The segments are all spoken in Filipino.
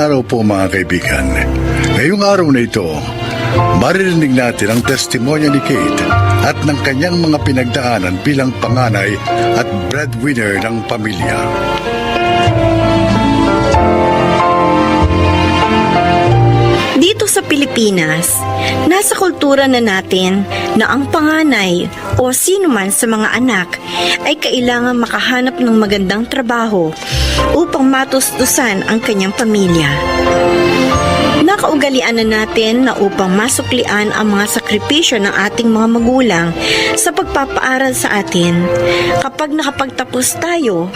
araw po mga kaibigan. Ngayong araw na ito, maririnig natin ang testimonya ni Kate at ng kanyang mga pinagdaanan bilang panganay at breadwinner ng pamilya. Dito sa Pilipinas, nasa kultura na natin na ang panganay o sino man sa mga anak ay kailangan makahanap ng magandang trabaho upang matustusan ang kanyang pamilya. Nakaugalian na natin na upang masuklian ang mga sakripisyo ng ating mga magulang sa pagpapaaral sa atin, kapag nakapagtapos tayo,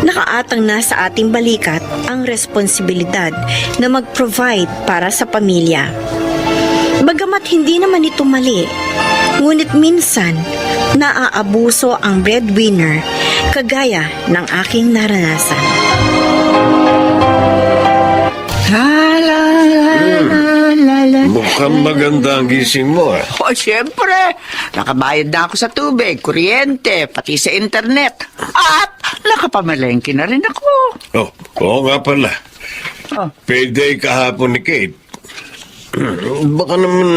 nakaatang na sa ating balikat ang responsibilidad na mag-provide para sa pamilya. Bagamat hindi naman ito mali, ngunit minsan naaabuso ang breadwinner kagaya ng aking naranasan. Mukhang maganda ang gising mo, ah. O, siyempre, nakabayad na ako sa tubig, kuryente, pati sa internet. At nakapamalengke na rin ako. Oh, oo nga pala. Oh. Payday kahapon ni Kate. Baka naman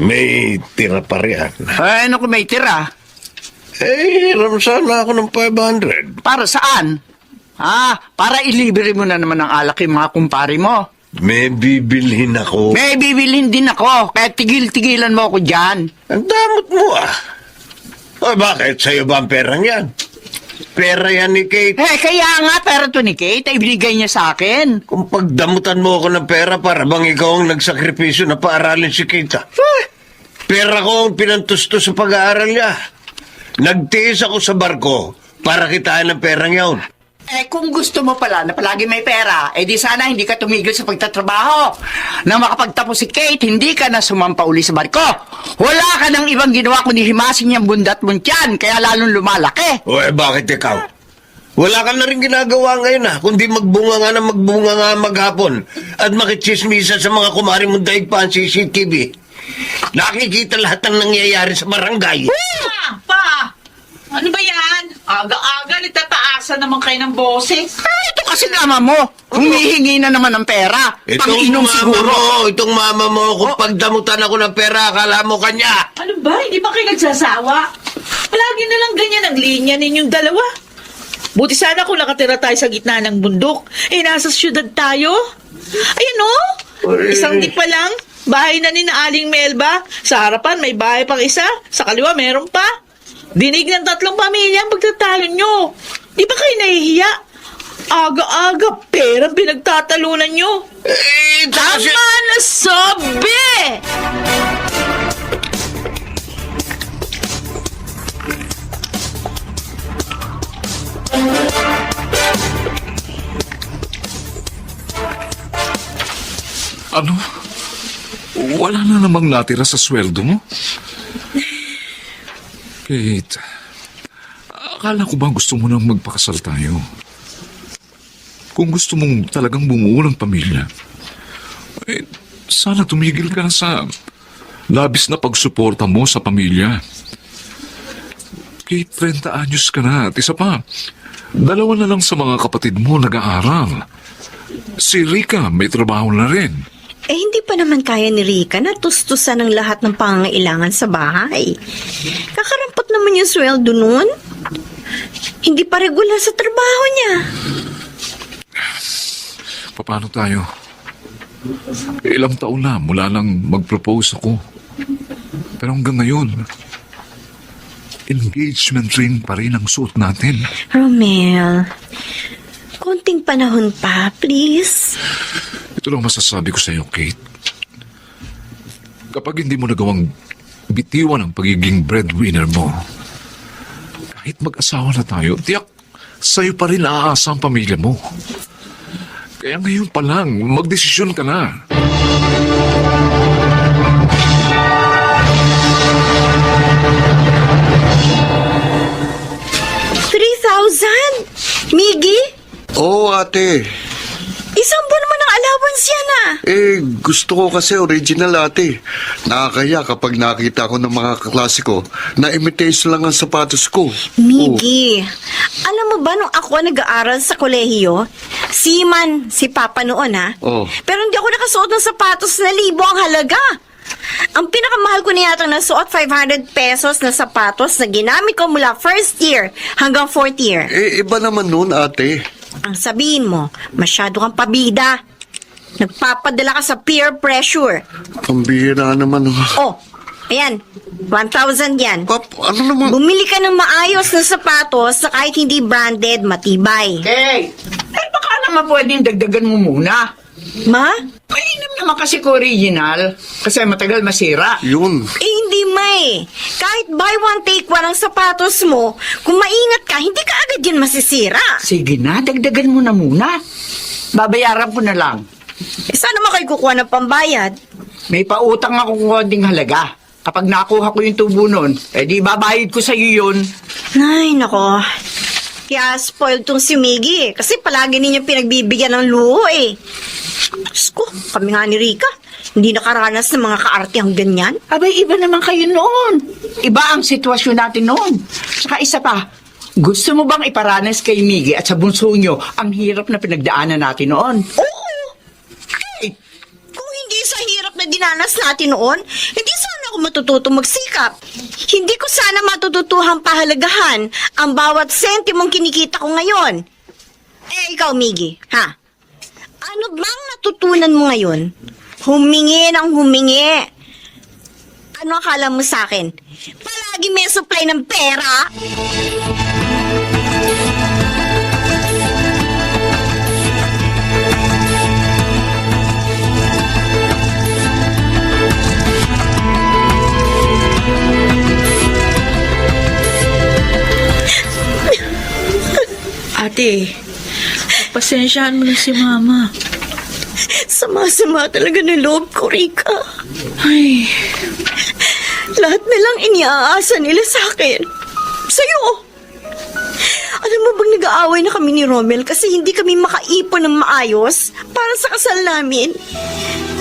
may tira pa riyan. Ay, ano kung may tira? Hiram sana ako ng 500. Para saan? Para ilibre mo na naman ang alak yung mga kumpari mo. May bibilhin ako. May bibilhin din ako, kaya tigil-tigilan mo ako dyan. Ang damot mo, ah. O bakit? Sa'yo ba ang perang yan? Pera yan ni Kate. Kaya nga, pera to ni Kate, ay binigay niya sa akin. Kung pagdamutan mo ako ng pera para bang ikaw ang nagsakripisyo na paaralin si Kate, ah. Pera ko ang pinantustos sa pag-aaral niya. Nagtiis ako sa barko para kitain ang perang yaon. Kung gusto mo pala na palagi may pera, di sana hindi ka tumigil sa pagtatrabaho. Nang makapagtapos si Kate, hindi ka na sumampa uli sa barko. Wala ka nang ibang ginawa kundi himasin niyang bundat mong tiyan, kaya lalong lumalaki. O bakit ikaw? Wala ka na rin ginagawa ngayon, ah, kundi magbunga nga maghapon at makichismisa sa mga kumari mong daig pa ang CCTV. Nakikita lahat ng nangyayari sa barangay. Pa! Ano ba yan? Aga-aga, nagtataasan naman kayo ng boses. Ito kasi mama mo, humihingi na naman ng pera. Pang-inom siguro. Itong mama mo, kung pagdamutan ako ng pera, akala mo kanya. Ano ba? Hindi ba kayo nagsasawa? Palagi na lang ganyan ang linya ninyong dalawa. Buti sana kung nakatira tayo sa gitna ng bundok. Nasa syudad tayo. Ayun o, isang di pa lang. Bahay na ni na Aling Melba. Sa harapan may bahay pang isa. Sa kaliwa meron pa. Dinig ng 3 pamilya ang pagtatalo nyo. Di ba kayo nahihiya? Aga-aga, pera pinagtatalunan nyo. Tama na sabi! Ano? Wala na namang natira sa sweldo mo? Kate, akala ko ba gusto mo nang magpakasal tayo? Kung gusto mong talagang bumuo ng pamilya, sana tumigil ka na sa labis na pagsuporta mo sa pamilya. Kate, 30 anyos ka na at isa pa, 2 na lang sa mga kapatid mo nag-aaral. Si Rica may trabaho na rin. Hindi pa naman kaya ni Rica na tustusan ang lahat ng pangangailangan sa bahay. Kakarampot naman yung sweldo nun. Hindi pa regular sa trabaho niya. Paano tayo? Ilang taon na mula nang mag-propose ako. Pero hanggang ngayon, engagement ring pa rin ang suot natin. Romel, konting panahon pa, please. Ito lang masasabi ko sa iyo, Kate. Kapag hindi mo nagawang bitiwan ang pagiging breadwinner mo, kahit mag-asawa na tayo, tiyak sa'yo pa rin aasa ang pamilya mo. Kaya ngayon pa lang, magdesisyon ka na. 3,000? Miggy? Oo, ate. Isang buwan naman ang allowance Advance yan ah. Gusto ko kasi original, ate. Nakakaya kapag nakita ko ng mga kaklase ko na imitation lang ang sapatos ko. Miggy, alam mo ba nung ako nag-aaral sa kolehiyo, si Papa noon ha? Oh. Pero hindi ako nakasuot ng sapatos na 1,000 ang halaga. Ang pinakamahal ko na yata nasuot, 500 pesos na sapatos na ginamit ko mula first year hanggang fourth year. Iba naman nun, ate. Ang sabihin mo, masyado kang pabida. Nagpapadala ka sa peer pressure. Pambihira naman. Oh, ayan, 1,000 yan. Pap, ano naman? Bumili ka ng maayos na sapatos na kahit hindi branded, matibay. Kate, baka naman pwedeng dagdagan mo muna. Ma? Mainam naman kasi ko original. Kasi matagal masira. Yun. Hindi may. Kahit buy one take one ang sapatos mo, kung maingat ka, hindi ka agad yan masisira. Sige na, dagdagan mo na muna. Babayaran ko na lang. Saan naman kayo kukuha ng pambayad? May pautang ako konting halaga. Kapag nakuha ko yung tubo nun, di babayad ko sa'yo yun. Ay, nako. Kaya spoiled tong si Miggy kasi palagi ninyo pinagbibigyan ng luho eh. Diyos ko, kami nga ni Rika, hindi nakaranas ng mga kaartihang ganyan. Abay, iba naman kayo noon. Iba ang sitwasyon natin noon. Saka isa pa, gusto mo bang iparanas kay Miggy at sa bunso nyo ang hirap na pinagdaanan natin noon? Oo! Eh, kung hindi sa hirap na dinanas natin noon, hindi sana ako matututo magsikap. Hindi ko sana matututuhang pahalagahan ang bawat sentimong kinikita ko ngayon. Ikaw, Miggy, ha? Ano bang natutunan mo ngayon? Humingi ng humingi. Ano akala mo sa akin? Palagi may supply ng pera? Ate, pasensyahan mo na si Mama. Sama-sama talaga ng loob ko, Rika. Ay, Lahat na lang iniaasa nila sa akin. Sa'yo. Alam mo bang nag-aaway na kami ni Romel kasi hindi kami makaipon ng maayos para sa kasal namin?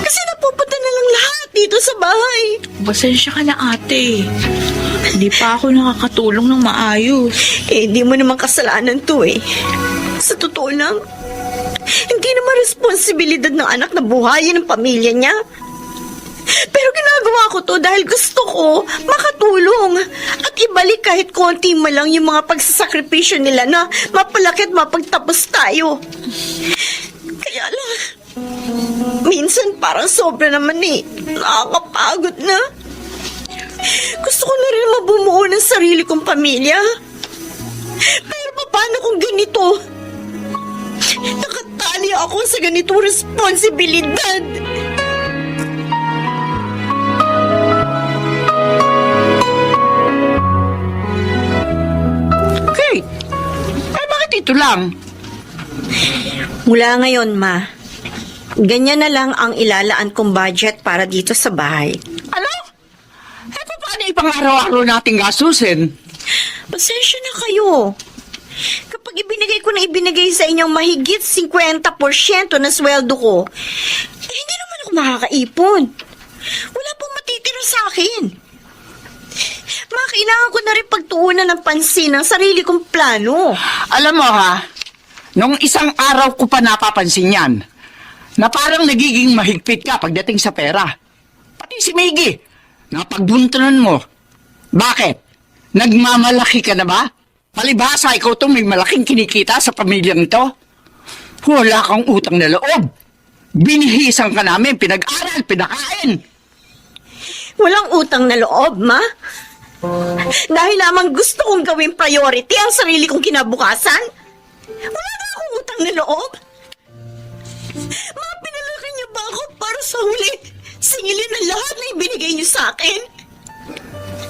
Kasi napupunta na lang lahat dito sa bahay. pasensya ka na ate. Hindi pa ako nakakatulong ng maayos. Hindi mo naman kasalanan to eh. Sa totoo lang, hindi naman responsibilidad ng anak na buhayin ang pamilya niya. Pero ginagawa ko to dahil gusto ko makatulong at ibalik kahit konti man lang yung mga pagsasakripisyo nila na mapalaki at mapagtapos tayo. Kaya lang, minsan parang sobra naman eh. Nakakapagod na. Gusto ko na rin mabumuo ng sarili kong pamilya. Pero paano kung ganito? Nakatali ako sa ganitong responsibilidad. Kate, bakit ito lang? Mula ngayon, Ma, ganyan na lang ang ilalaan kong budget para dito sa bahay. Ano? Paano ipang-araw-araw nating gastusin? Pasensya na kayo. Kapag ibinigay ko na ibinigay sa inyong mahigit 50% na sweldo ko, hindi naman ako makakaipon. Wala pong matitira sa akin. Kailangan ko na rin pagtuunan ng pansin ang sarili kong plano. Alam mo ha, nung isang araw ko pa napapansin yan, na parang nagiging mahigpit ka pagdating sa pera. Pati si Miggy, napagbuntunan mo. Bakit? Nagmamalaki ka na ba? Palibhasa, ikaw to may malaking kinikita sa pamilyang ito. Wala kang utang na loob. Binihisan ka namin, pinag-aral, pinakain. Walang utang na loob, Ma. Dahil lamang gusto kong gawing priority ang sarili kong kinabukasan. Wala na akong utang na loob. Ma, pinalaki niyo ba ako para sa huli singilin ang lahat na ibinigay niyo sa akin?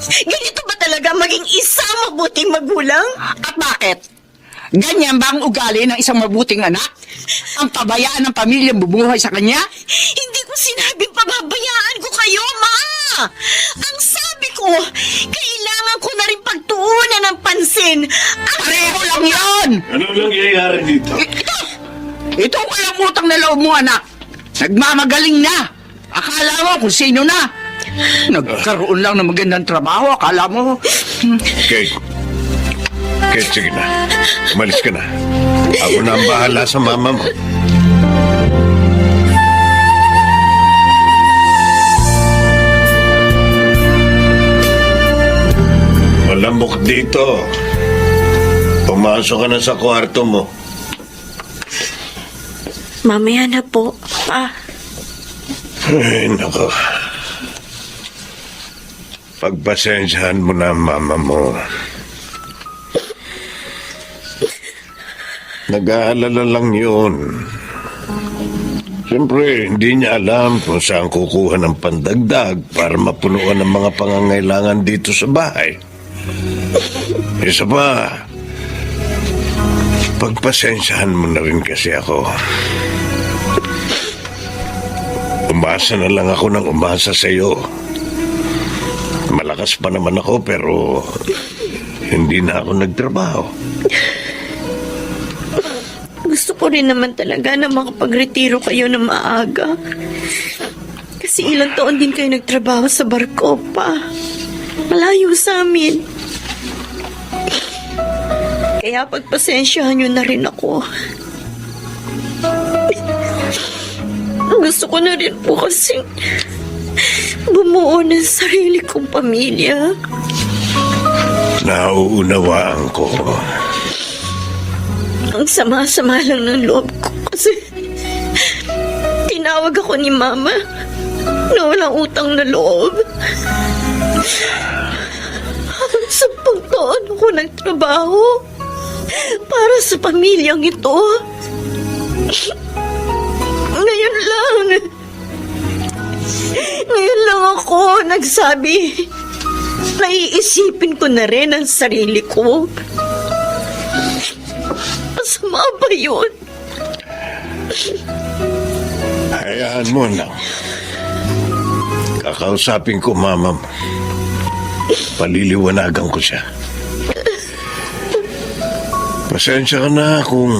Ganito ba talaga maging isang mabuting magulang? At bakit? Ganyan ba ang ugali ng isang mabuting anak? Ang pabayaan ng pamilyang bumuhay sa kanya? Hindi ko sinabing pababayaan ko kayo, Ma! Ang sabi ko, kailangan ko na rin pagtuunan ng pansin. Pareho lang yun! Ano nangyayari dito? Ito walang utang na loob mo, anak. Nagmamagaling na! Akala mo kung sino na! Nagkaroon lang ng magandang trabaho, akala mo. Kate. Kate, sige na. Umalis ka na. Ako na ang bahala sa mama mo. Malamok dito. Pumasok ka na sa kwarto mo. Mamaya na po, Pa. Ay, nako. Pagpasensyahan mo na ang mama mo. Nag-aalala lang yun. Siyempre, hindi niya alam kung saan kukuha ng pandagdag para mapunuan ang mga pangangailangan dito sa bahay. Isa pa, pagpasensyahan mo na rin kasi ako. Umasa na lang ako ng umasa sa iyo. Malakas pa naman ako pero hindi na ako nagtrabaho. Gusto ko rin naman talaga na makapag-retiro kayo na maaga. Kasi ilang taon din kayo nagtrabaho sa barko, Pa. Malayo sa amin. Kaya pagpasensyahan nyo na rin ako. Gusto ko na rin po kasi bumuo ng sarili kong pamilya. Nauunawaan ko. Ang sama-sama lang ng loob ko kasi tinawag ako ni Mama na walang utang na loob. 10 taon ako nagtrabaho para sa pamilyang ito. Ngayon lang ako nagsabi, naiisipin ko na rin ang sarili ko. Masama ba yun? Hayaan mo lang. Kakausapin ko mama mo. Paliliwanagan ko siya. Pasensya ka na kung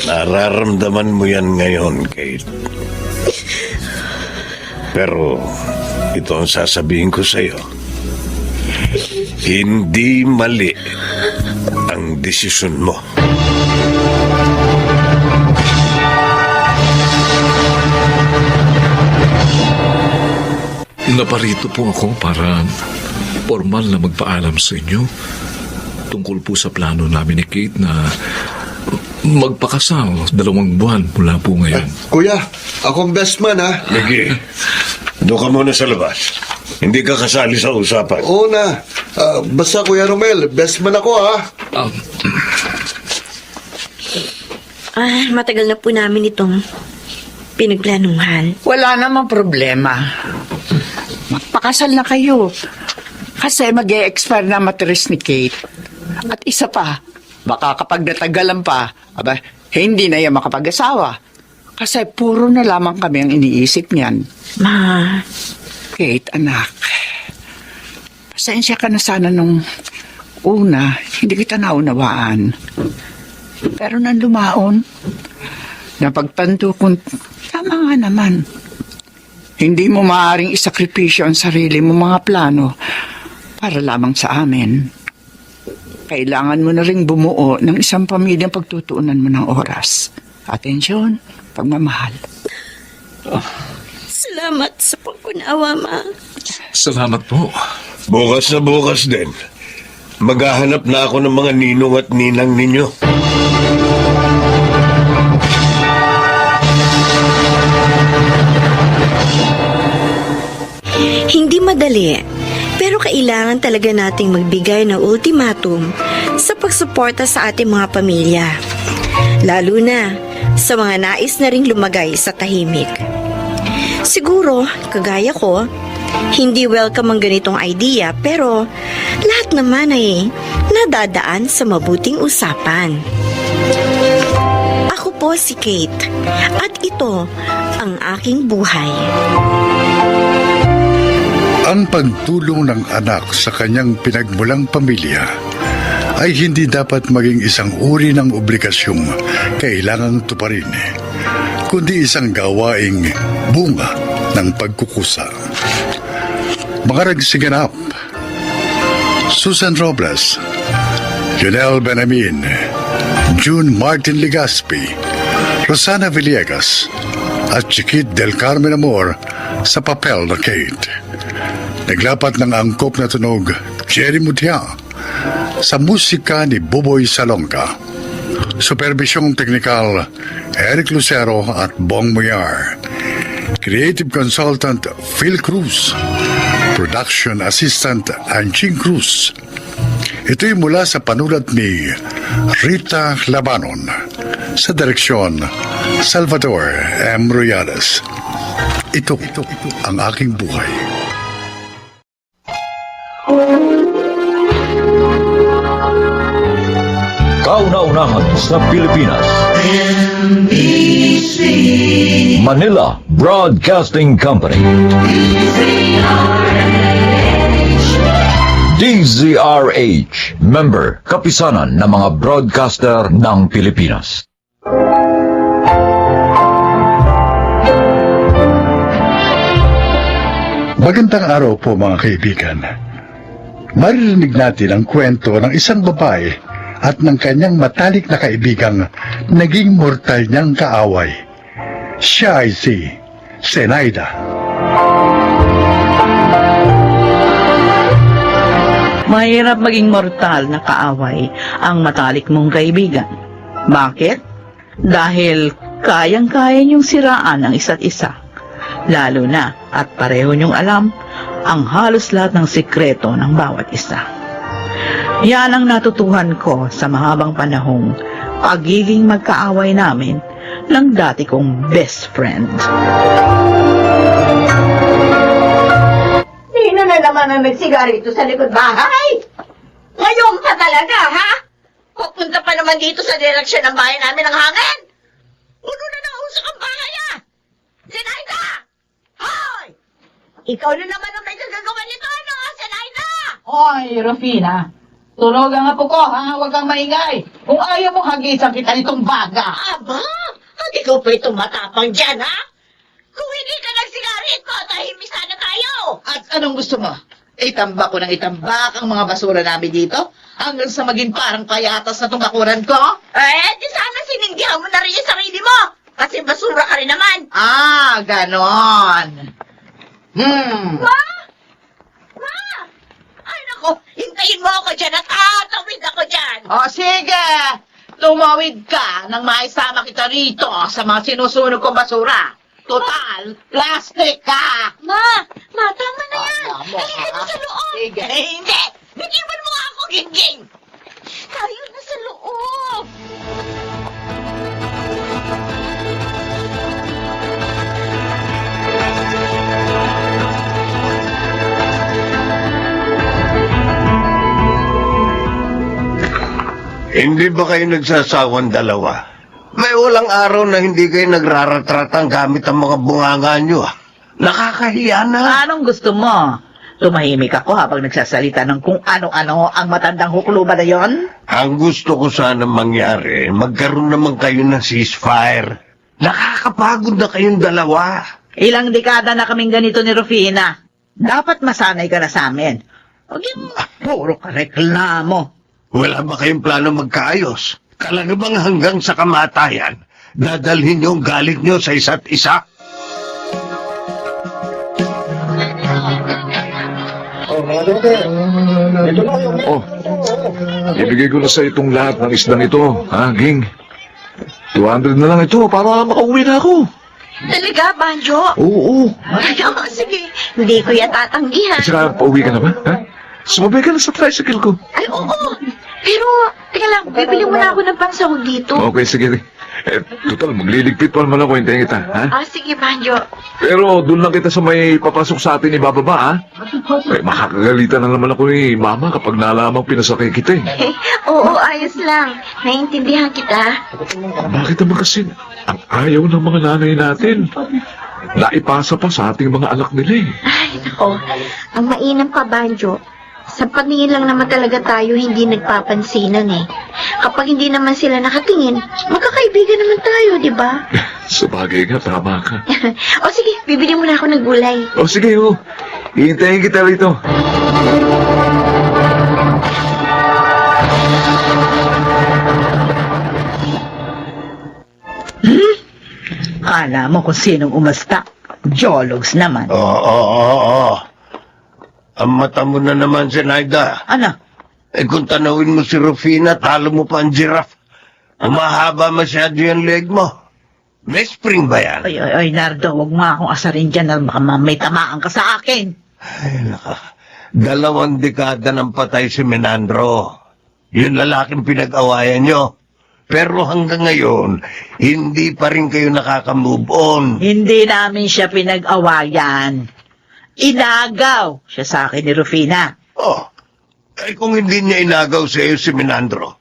nararamdaman mo yan ngayon, Kate. Pero ito ang sasabihin ko sa'yo. Hindi mali ang desisyon mo. Naparito po ako para formal na magpaalam sa inyo tungkol po sa plano namin ni Kate na magpakasal 2 buwan mula po ngayon. Kuya, akong best man ha. Lagi, doon ka muna sa labas. Hindi ka kasali sa usapan. Oo na. Basta Kuya Romel, best man ako ha. Matagal na po namin itong pinagplanuhan. Wala namang problema. Magpakasal na kayo. Kasi mag-e-expire na matris ni Kate. At isa pa, baka kapag natagalan pa, hindi na yan makapag-asawa. Kasi puro na lamang kami ang iniisip niyan. Ma, Kate, anak, pasensya ka na sana nung una, hindi kita naunawaan. Pero nang lumaon, napagtanto kong tama nga naman. Hindi mo maaaring isakripisyo ang sarili mo mga plano para lamang sa amin. Kailangan mo na ring bumuo ng isang pamilyang pagtutuunan mo ng oras. Atensyon, pagmamahal. salamat sa pagkunawa, Ma. Salamat po. Bukas na bukas din. Maghahanap na ako ng mga ninong at ninang ninyo. Hindi madali, pero kailangan talaga nating magbigay ng ultimatum sa pagsuporta sa ating mga pamilya. Lalo na sa mga nais na ring lumagay sa tahimik. Siguro, kagaya ko, hindi welcome ang ganitong idea pero lahat naman ay nadadaan sa mabuting usapan. Ako po si Kate at ito ang aking buhay. Ang pagtulong ng anak sa kanyang pinagmulang pamilya ay hindi dapat maging isang uri ng obligasyong kailangang tuparin. kundi isang gawaing bunga ng pagkukusa. Mga nagsiganap: Susan Robles, Jonel Benamin, June Martin Legaspi, Rosana Villegas, at Chiquit del Carmen Amor sa papel na Kate. Naglapat ng angkop na tunog Jerry Mutia sa musika ni Boboy Salonga. Supervisyong teknikal Eric Lucero at Bong Muyar. Creative Consultant Phil Cruz. Production Assistant Anching Cruz. Ito'y mula sa panulat ni Rita Labanon. Sa direksyon Salvador M. Royales. Ito ang aking buhay. Kauna-unahan sa Pilipinas. Manila Broadcasting Company. DZRH, member, kapisanan ng mga broadcaster ng Pilipinas. Magandang araw po mga kaibigan. Maririnig natin ang kwento ng isang babae at ng kanyang matalik na kaibigang naging mortal niyang kaaway. Siya ay si Zenaida. Mahirap maging mortal na kaaway ang matalik mong kaibigan. Bakit? Dahil kayang-kaya niyong siraan ang isa't isa. Lalo na at pareho niyong alam ang halos lahat ng sikreto ng bawat isa. Yan ang natutuhan ko sa mahabang panahong pagiging magkaaway namin ng dati kong best friend. Sino na naman ang nagsigarito sa likod bahay? Ngayon pa talaga, ha? Pupunta pa naman dito sa direksyon ng bahay namin ng hangin. Puno na ng usok ang bahay, ha? Zenaida! Hoy! Ikaw na naman ang may gagagawa nito, ano, Zenaida? Hoy, Rufina. Tulogan nga po ko, ha? Huwag kang maingay. Kung ayaw mong hagisan kita nitong baga. Aba, ang ikaw pa itong matapang dyan, ha? Kung hindi ka nagsigarito, tahimik sana tayo. At anong gusto mo? Itambak ko ng itambak ang mga basura namin dito? Hanggang sa maging parang payatas na itong bakuran ko? Di sana sininggihan mo na rin yung sarili mo. Kasi basura ka rin naman. Ah, ganon. Ma! Ma! Ay, nako, hintayin mo ako dyan at tatawid ako dyan. O, sige. Tumawid ka nang maisama kita rito sa mga sinusunog kong basura. Total, plastic ka. Ma! Ma, tama na yan. Tama mo, Halika na ha? sa loob. Sige. Hindi! Bitiwan mo nga ako, Gingging. Tayo na sa loob. Hindi ba kayo nagsasawan dalawa? May walang araw na hindi kayo nagraratratang gamit ang mga bunganga nyo. Nakakahiya na. Anong gusto mo? Tumahimik ako habang nagsasalita ng kung ano-ano ang matandang hukluba na yon? Ang gusto ko sana mangyari, magkaroon naman kayo ng ceasefire. Nakakapagod na kayong dalawa. Ilang dekada na kaming ganito ni Rufina. Dapat masanay ka na sa amin. Huwag yung puro ka reklamo. Wala ba kayong plano magkaayos? Talaga bang hanggang sa kamatayan, dadalhin niyo ang galit niyo sa isa't isa? Oh, ibigay ko na sa itong lahat ng isdang ito, ha, Ging? 200 na lang ito para makauwi na ako. Talaga, Banjo? Oo. Sige, hindi ko yan tatanggihan. Saka, pauwi ka na ba? Ha? Sumabay ka na sa tricycle ko. Ay, oo. Pero, teka lang, bibili muna ako ng pangsahog dito. Okay, sige. Total, magliligpit pa naman ako, hintayin kita, ha? Sige, Banjo. Pero doon lang kita sa may papasok sa atin ibababa, ha? Eh, makakagalitan na naman ako ni Mama kapag nalamang pinasakay kita, eh. Oo, ayos lang. Naiintindihan kita. Bakit naman kasi ang ayaw ng mga nanay natin? Naipasa pa sa ating mga anak nila, eh. Ay, nako. Ang mainam ka, Banjo. Sa paningin lang naman talaga tayo hindi nagpapansinan eh. Kapag hindi naman sila nakatingin, magkakaibigan naman tayo, di ba? Sabagay nga, tama ka. O sige, bibili mo na ako ng gulay. O sige, hihintayin kita rito. Kala mo kung sinong umasta. Jologs naman. Oo. Ang mata mo na naman, Zenaida. Ano? Kung tanawin mo si Rufina, talo mo pa ang giraffe. Umahaba masyado yung leg mo. May spring ba yan? Ay, Nardo, huwag mo akong asarin dyan na baka may tamaan ka sa akin. Ay, naka. 2 dekada ng patay si Menandro. Yung lalaking pinag-awayan nyo. Pero hanggang ngayon, hindi pa rin kayo nakaka-move on. Hindi namin siya pinag-awayan. Inagaw siya sa akin ni Rufina. Oh, kung hindi niya inagaw sa iyo si Menandro,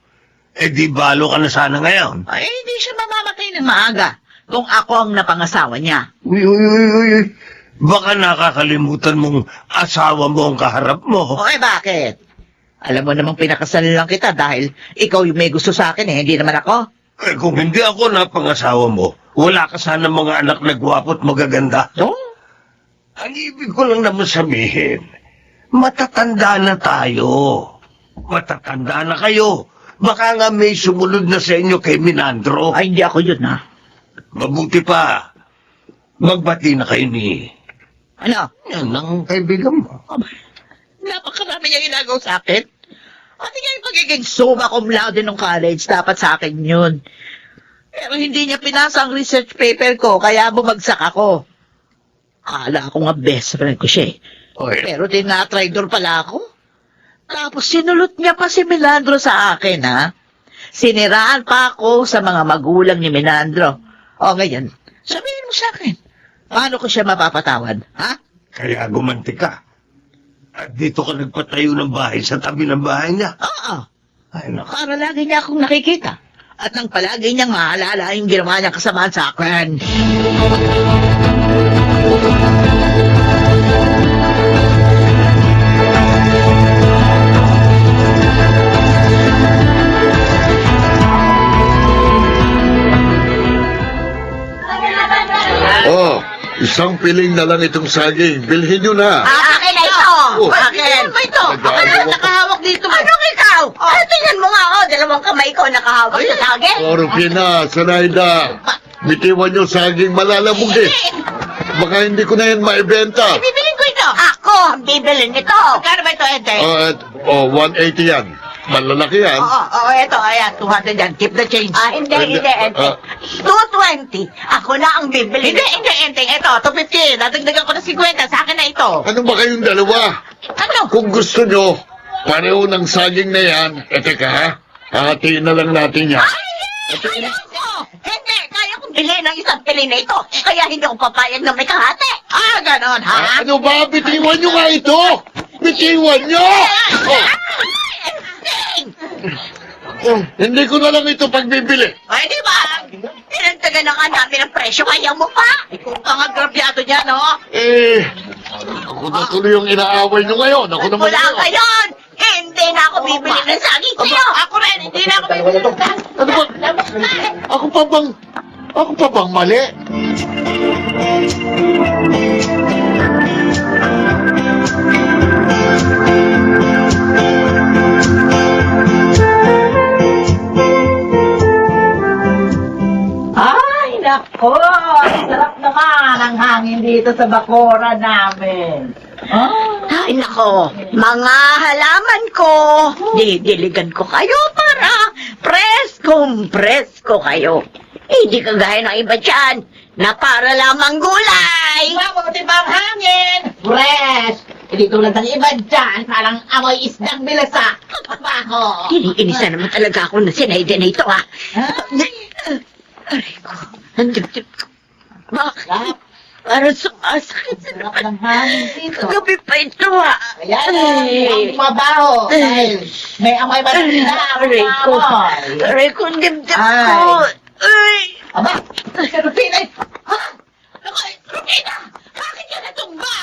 di balo ka na sana ngayon. Ay, hindi siya mamamatay ng maaga kung ako ang napangasawa niya. Uy. Baka nakakalimutan mong asawa mo ang kaharap mo. O bakit? Alam mo namang pinakasal lang kita dahil ikaw yung may gusto sa akin hindi naman ako. Kung hindi ako napangasawa mo, wala ka sana mga anak na gwapo at magaganda. So? Ang ibig ko lang naman sabihin, matatanda na tayo. Matatanda na kayo. Baka nga may sumunod na sa inyo kay Menandro. Ay, hindi ako yun, ha? Mabuti pa. Magbati na kayo ni... Ano? Yan ang kaibigan mo. Napakarami niyang inagaw sa akin. Pati nga yung pagiging summa cum laude nung college, dapat sa akin yun. Pero hindi niya pinasa ang research paper ko, kaya bumagsak ako. Akala ko nga best friend ko siya eh. Oy. Pero tinatraidor pala ako. Tapos sinulot niya pa si Menandro sa akin, ha? Siniraan pa ako sa mga magulang ni Menandro. O ngayon, sabihin mo sa akin, paano ko siya mapapatawad, ha? Kaya gumanti ka. At dito ka nagpatayo ng bahay sa tabi ng bahay niya. Oo. Ay, naku. Para lagi niya akong nakikita. At nang palagi niyang maalala yung ginawa niyang kasamaan sa akin. Oh, isang piling na lang itong saging. Bilhin nyo na. Akin na ito! Oh. Akin! Ba ito? Nag-aawa Ano ka. nakahawak dito? Anong ikaw? Ay, tingnan mo nga ako. 2 kamay ko nakahawak sa saging. Oh, Rufina, Sanaida. Bitiwan nyo saging malalabog eh. Baka hindi ko na yan maibenta. Bibilin ko ito. Ako ang bibilin nito. Kano ba ito, Ente? 180 yan. Malalaki yan. Oo, ito, ayan, 200 yan. Keep the change. Hindi, Ente. 220. Ako na ang bibili Hindi, nito. Ente. Ito, 250. Nadagdagan ko ng 50. Sa akin na ito. Ano ba kayong dalawa? Ano? Kung gusto nyo, pareho ng saging na yan. Teka ha, hahatiin na lang natin yan. Hindi, kaya kong bilhin ang isang pili na ito. Kaya hindi ako papayag na may kahati. Ganon, ha? Ano ba? Bitiwan nyo nga ito! Bitiwan nyo! Hindi ko na lang ito pagbibili. Ay, di ba? Pinagtaga na nga namin ang presyo, kaya mo pa. Ikaw ang agrabyado niya, no? Ako na tuloy yung inaaway nyo ngayon. Ako naman Wala ka yun! Hindi na ako bibili ng saging sa'yo! Ako rin, hindi na ako bibili ng saging. Ano ba? Ako pa bang mali? Ay, nako! Sarap naman ang hangin dito sa bakura namin. Ay, nako, mga halaman ko, didiligan ko kayo para presko kayo. Hindi kagaya ng iba dyan, na para lamang gulay. Mabuti ba ang hangin? Fresh! Hindi tulad ng iba dyan, parang amoy isdang bilasa. Baho! Iniinisa naman talaga ako na sinayda na ito, ha? Aray ko, ang dibdib ko. Bakit? Para sumasakit sa Sarap ng hangin dito. Kagabi pa ito, ha? Ayan, ang mabaho. Dahil may amoy matanda. Aray ko. Aray ko, ang dibdib ko. Ay! Aba, si Rufina. Ha? Ako, Rufina! Bakit ka natumba?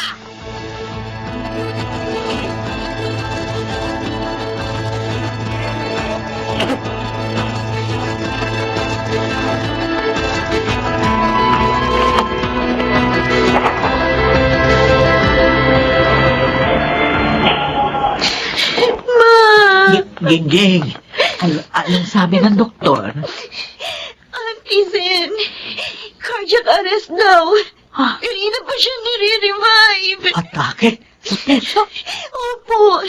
Gingging, anong sabi ng doktor? Auntie Zen, cardiac arrest daw. Ha? Kanina pa siya nire-revive. Atake? Sa puso? Opo.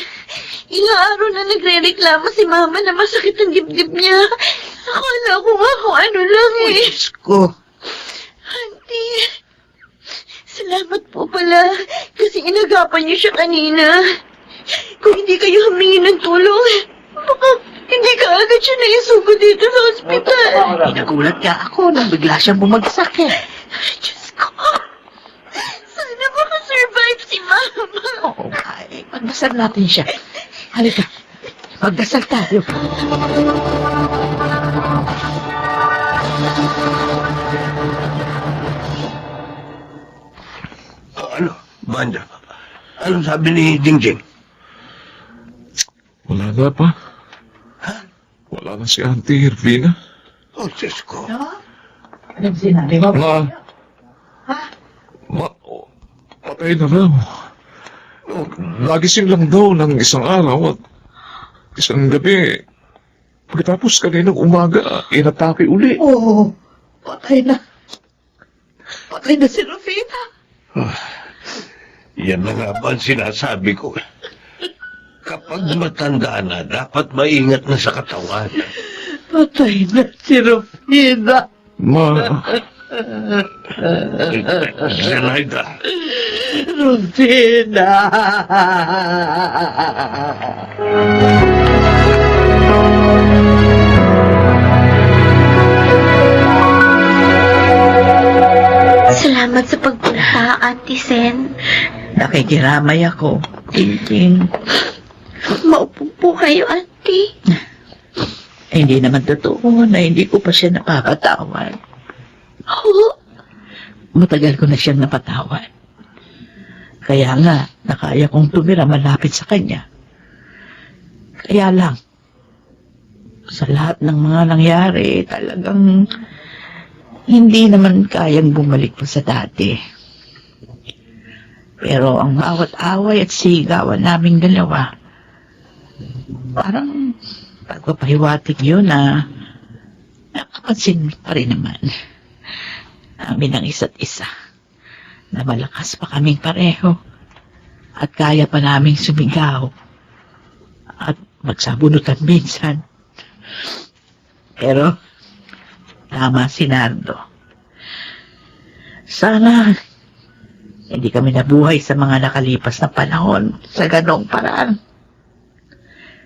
Ilang araw na nagre-reklamo si Mama na masakit ang dibdib niya. Akala ko nga kung ano lang eh. Diyos ko. Auntie, salamat po pala kasi inagapan niyo siya kanina. Kung hindi kayo humingi ng tulong, baka hindi ka agad siya naisugo dito sa ospital. Nagulat ka ako nang bigla siyang bumagsak eh. Diyos ko, sana makasurvive si Mama. Oo, ay, magdasal natin siya. Halika, magdasal tayo. Ano, Banda? Ano sabi ni Jingjing? Wala na pa. Wala na si Auntie Irvina. Oh, Diyos ko. Anong sinabi mo? Patay na raw. Nagising lang daw ng isang araw at isang gabi. Pagkatapos kaninang umaga, inatake uli. Oo, patay na. Patay na si Rufina. Yan na nga ba ang sinasabi ko? Kapag matanda na, dapat maingat na sa katawan. Patay na si Rufina. Zenaida. Rufina. Salamat sa pagpunta, Auntie Sen. Nakikiramay ako. Tingting. Maupo po kayo, Auntie. Hindi naman totoo na hindi ko pa siya napapatawad. Oo. Matagal ko na siyang napatawad. Kaya nga, nakaya kong tumira malapit sa kanya. Kaya lang, sa lahat ng mga nangyari, talagang hindi naman kayang bumalik pa sa dati. Pero ang bawat away at sigawan naming dalawa, parang pagpapahiwatig yun na napapansin pa rin naman namin ang isa't isa na malakas pa kaming pareho at kaya pa naming sumigaw at magsabunutan minsan. Pero tama si Nardo. Sana hindi kami nabuhay sa mga nakalipas na panahon sa ganong paraan.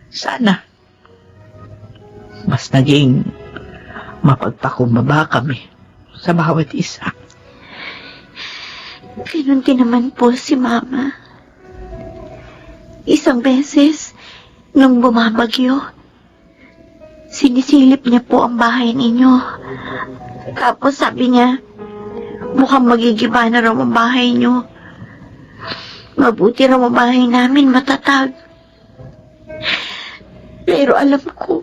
Sana mas naging mapagpakumbaba kami sa bawat isa. Ganun din naman po si Mama. Isang beses, nung bumabagyo, sinisilip niya po ang bahay ninyo. Tapos sabi niya, mukhang magigiba na raw ang bahay niyo. Mabuti raw ang bahay namin matatag. Pero alam ko,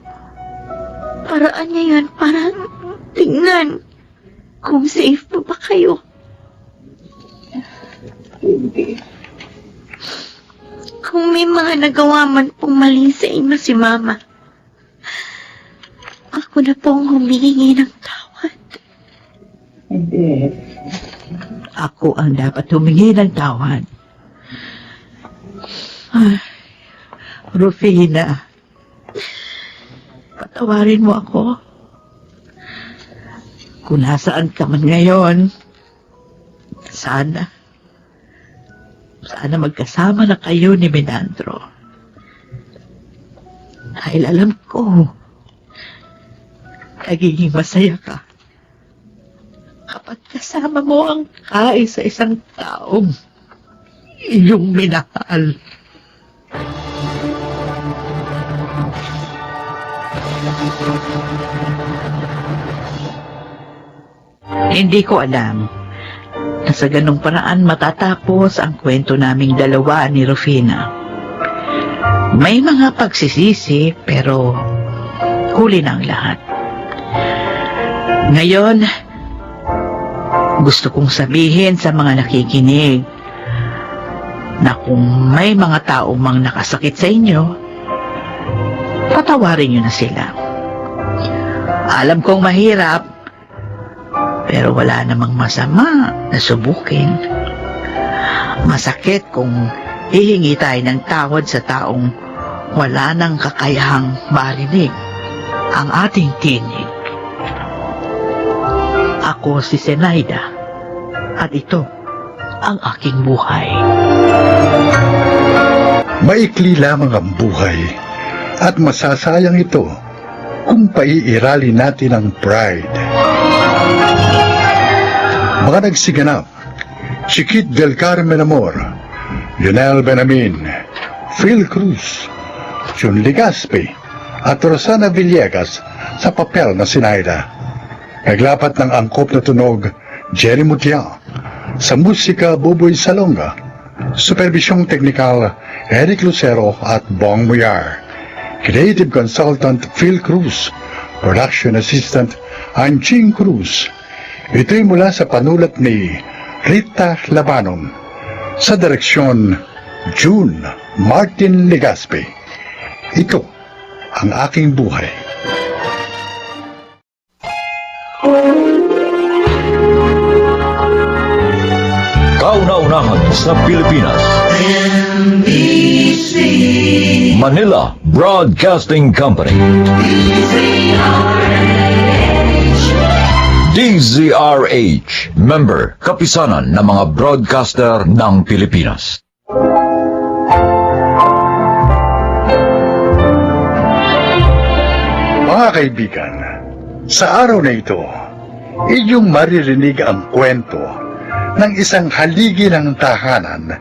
paraan niya yun para tingnan kung safe pa ba kayo. Kung may mga nagawa man pong mali sa inyo si Mama, ako na pong humihingi ng tawad. Hindi. Ako ang dapat humingi ng tawad. Ay, Rufina, patawarin mo ako. Kung nasaan ka man ngayon, sana magkasama na kayo ni Menandro. Dahil alam ko, nagiging masaya ka kapag kasama mo ang kaisa-isang taong iyong minahal. Hindi ko alam na sa ganong paraan matatapos ang kwento naming dalawa ni Rufina. May mga pagsisisi pero huli na ang lahat. Ngayon, gusto kong sabihin sa mga nakikinig na kung may mga tao mang nakasakit sa inyo, patawarin niyo na sila. Alam kong mahirap, pero wala namang masama na subukin. Masakit kung hihingi tayo ng tawad sa taong wala nang kakayahang marinig ang ating tinig. Ako si Zenaida, at ito ang aking buhay. Maikli lamang ang buhay at masasayang ito kung paiirali natin ang pride. Mga nagsiganap, Chiquit del Carmen Amor, Lionel Benamin, Phil Cruz, Jun Legaspi, at Rosana Villegas sa papel na Zenaida. Naglapat ng angkop na tunog, Jerry Mutia, sa musika, Buboy Salonga, supervisyong teknikal, Eric Lucero at Bong Muyar, creative consultant, Phil Cruz, production assistant, Anching Cruz. Ito'y mula sa panulat ni Rita Labanon, sa direksyon, June Martin Legaspi. Ito ang aking buhay. Kauna-unahan sa Pilipinas. Manila Broadcasting Company. DZRH, member, kapisanan ng mga broadcaster ng Pilipinas. Mga kaibigan, sa araw na ito, inyong maririnig ang kwento ng isang haligi ng tahanan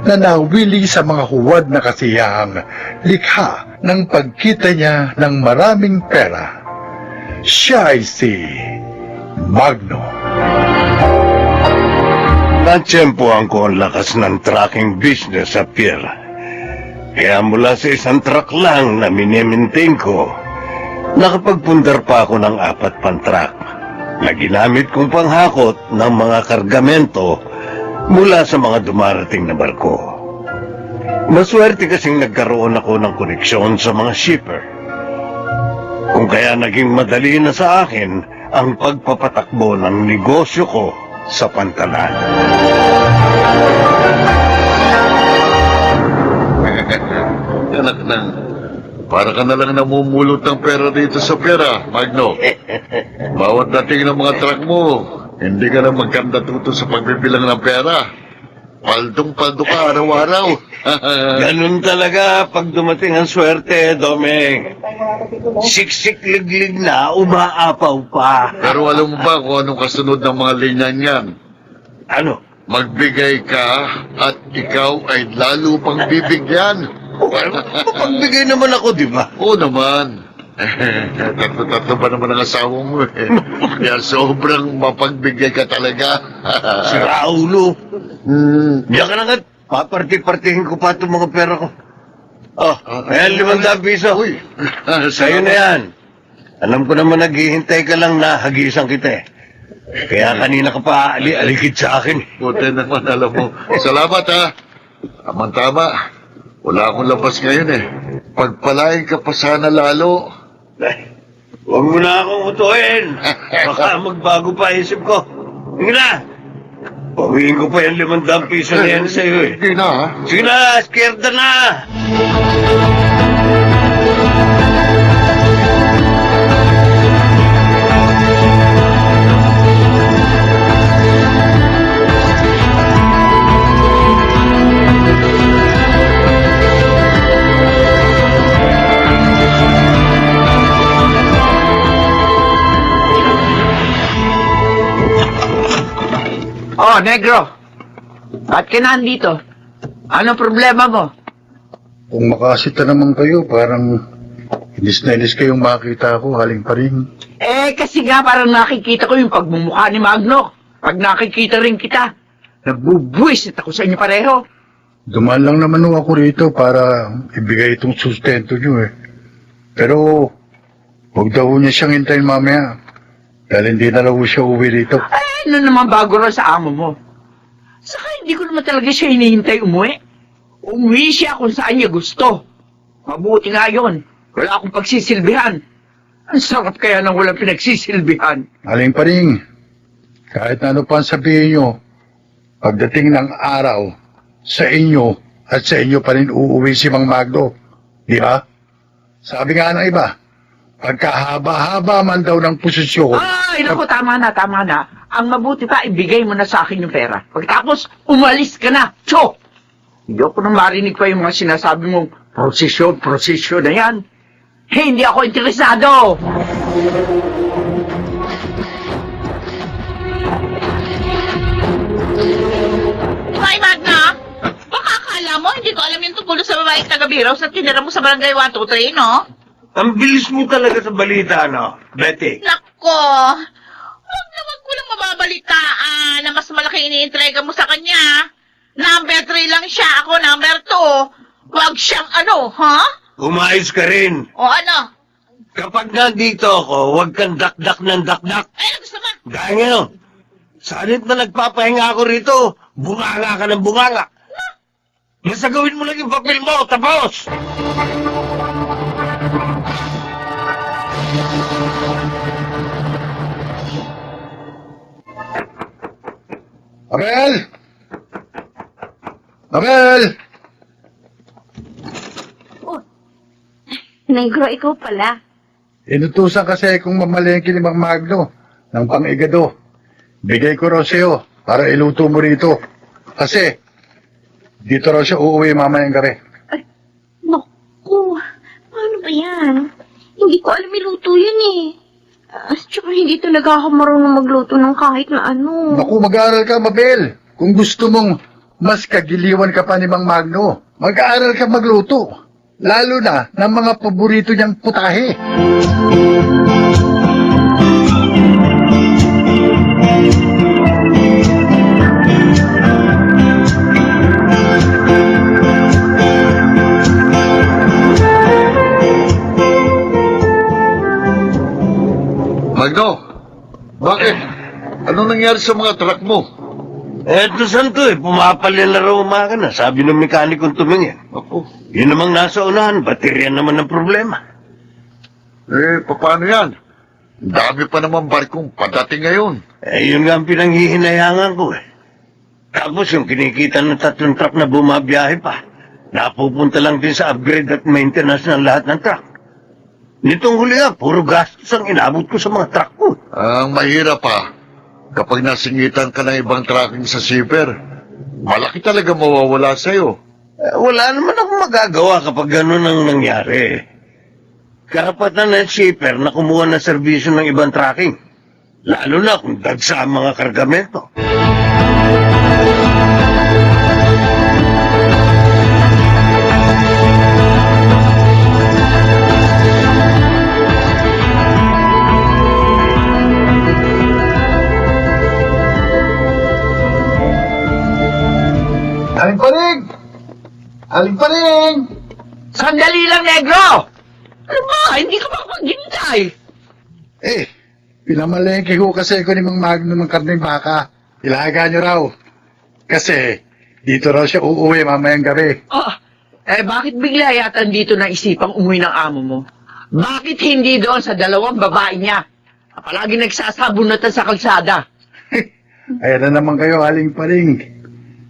na nawili sa mga huwad na kasiyahang likha ng pagkita niya ng maraming pera. Siya ay si Magno. Natsyempohan ko ang lakas ng trucking business sa pier. Kaya mula sa isang truck lang na minimaintain ko, nakapagpundar pa ako ng 4 pang truck na ginamit kong panghakot ng mga kargamento mula sa mga dumarating na barko. Maswerte kasing nagkaroon ako ng koneksyon sa mga shipper. Kung kaya naging madali na sa akin ang pagpapatakbo ng negosyo ko sa pantalan. Anak na, para ka na lang namumulot ng pera dito sa pera, Magno. Bawat dating ng mga truck mo, hindi ka na magkandatuto sa pagbibilang ng pera. Paldong-paldo ka araw-araw. Ganun talaga pag dumating ang swerte, Domeng. Siksik-liglig na, umaapaw pa. Pero alam mo ba kung anong kasunod ng mga linya niyan? Ano? Magbigay ka at ikaw ay lalo pang bibigyan. Pagbigay naman ako, di ba? Oo naman. Tatlo-tatlo ba naman ang asawa mo eh. Kaya sobrang mapagbigay ka talaga. Si Raulo. Diyan ka na nga. Paparti-partihin ko pa itong mga pera ko. Oh, ayan 500 piso. Uy. Sa'yo na yan. Alam ko naman naghihintay ka lang na hagisan kita eh. Kaya kanina ka pa alikid sa akin. Buti naman alam mo. Salamat ha. Tama-tama. Wala akong labas ngayon eh. Pagpalain ka pa sana lalo. Huwag mo na akong utuhin. Baka magbago pa isip ko. Sige na. Pawiin ko pa yung 500 piso na yan sa'yo eh. Hindi na ha. Sige na, scared na. Oh, negro. Ba't ka nandito? Anong problema mo? Kung makasita naman kayo, parang inis na inis kayong makita ako, haling pa rin. Kasi nga parang nakikita ko yung pagmumukha ni Magno. Pag nakikita rin kita, nagbubuwisit ako sa inyo pareho. Dumaan lang naman ho ako rito para ibigay itong sustento nyo eh. Pero, huwag daw niya siyang hintayin mamaya. Dahil hindi na daw siya uwi rito. Ano naman bago rin sa amo mo? Saka hindi ko naman talaga siya hinihintay umuwi. Umuwi siya kung saan niya gusto. Mabuti nga yun. Wala akong pagsisilbihan. Ang sarap kaya nang walang pinagsisilbihan. Aling Paring, kahit ano pa ang sabihin nyo, pagdating ng araw, sa inyo at sa inyo pa rin uuwi si Mang Magno. Di ba? Sabi nga ng iba, pagkahaba-haba man daw ng posisyon. Ay, naku, tama na. Ang mabuti pa, ibigay mo na sa akin yung pera. Pagkatapos, umalis ka na. Cho! Hindi ako nang marinig pa yung mga sinasabi mong prosesyon na yan. Hindi ako interesado. Ay, Magna! Baka akala mo, hindi ko alam yung tungkol sa babaeng taga-biraw sa tinira mo sa barangay 123, no? Ang bilis mo talaga sa balita, no, Betty? Nako! Wag ko lang mababalitaan na mas malaki iniintrega mo sa kanya. Number 3 lang siya, ako number 2. Wag siyang ano, ha? Umayos ka rin. O ano? Kapag nandito ako, huwag kang dakdak ng dakdak. Ay, gusto mo? Gaya ngayon, sanit na nagpapahinga ako rito, bunganga ka ng bunganga. Basta gawin mo lang yung papel mo, tapos! Abel! Abel! Negro, ikaw pala. Inutusan kasi kung mamalengke ni Mang Magno ng pang-igado. Bigay ko raw sa'yo para iluto mo rito. Kasi, dito raw siya uuwi mamayang gabi. Naku, paano ba yan? Hindi ko alam iluto yun eh. Tsaka hindi talaga ako marunong magluto ng kahit na ano. Naku, mag-aaral ka, Mabel. Kung gusto mong mas kagiliwan ka pa ni Mang Magno, mag-aaral ka magluto. Lalo na ng mga paborito niyang putahe. Magno, bakit? Anong nangyari sa mga truck mo? Eto santo pumapalya na raw umaga na, sabi ng mekanikong tumingin. Ako. Yun namang nasa unahan, baterya naman ang problema. Paano yan? Ang dami pa naman barkong padating ngayon. Yun nga ang pinanghihinayangan ko Tapos yung kinikita ng 3 truck na bumabiyahe pa, napupunta lang din sa upgrade at maintenance ng lahat ng truck. Nitong huli puro gastos ang inabot ko sa mga truck ko. Ang mahirap pa, kapag nasingitan ka ng ibang trucking sa shipper, malaki talaga mawawala sa'yo. Wala naman akong magagawa kapag gano'n ang nangyari. Karapatan ng shipper na kumuha ng serbisyo ng ibang trucking. Lalo na kung dagsa ang mga kargamento. Aling Paring! Aling Paring! Sandali lang, negro! Ano ba? Hindi ka mapaghintay. Pinamalengke ko kasi ko ni Mang Magno ng karneng baka. Ilaga nyo raw. Kasi, dito raw siya uuwi mamayang gabi. Bakit bigla yata dito na isipang umuwi ng amo mo? Bakit hindi doon sa 2 babae niya? Palagi nagsasabunatan sa kalsada. Ayan na naman kayo, Aling Paring.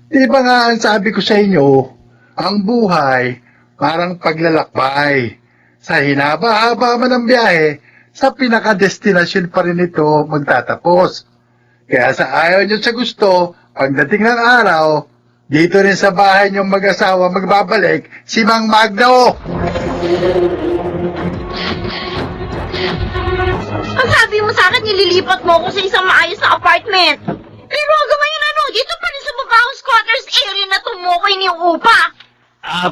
Di ba nga ang sabi ko sa inyo, ang buhay parang paglalakbay. Sa hinaba-haba man ang biyahe, sa pinakadestinasyon pa rin ito magtatapos. Kaya sa ayaw nyo sa gusto, pagdating ng araw, dito rin sa bahay nyong mag-asawa magbabalik si Mang Magno. Ang sabi mo sa akin, nililipat mo ako sa isang maayos na apartment. Pero hanggang ngayon dito pa rin sa mabahong squatters area na tumukoy niyong upa.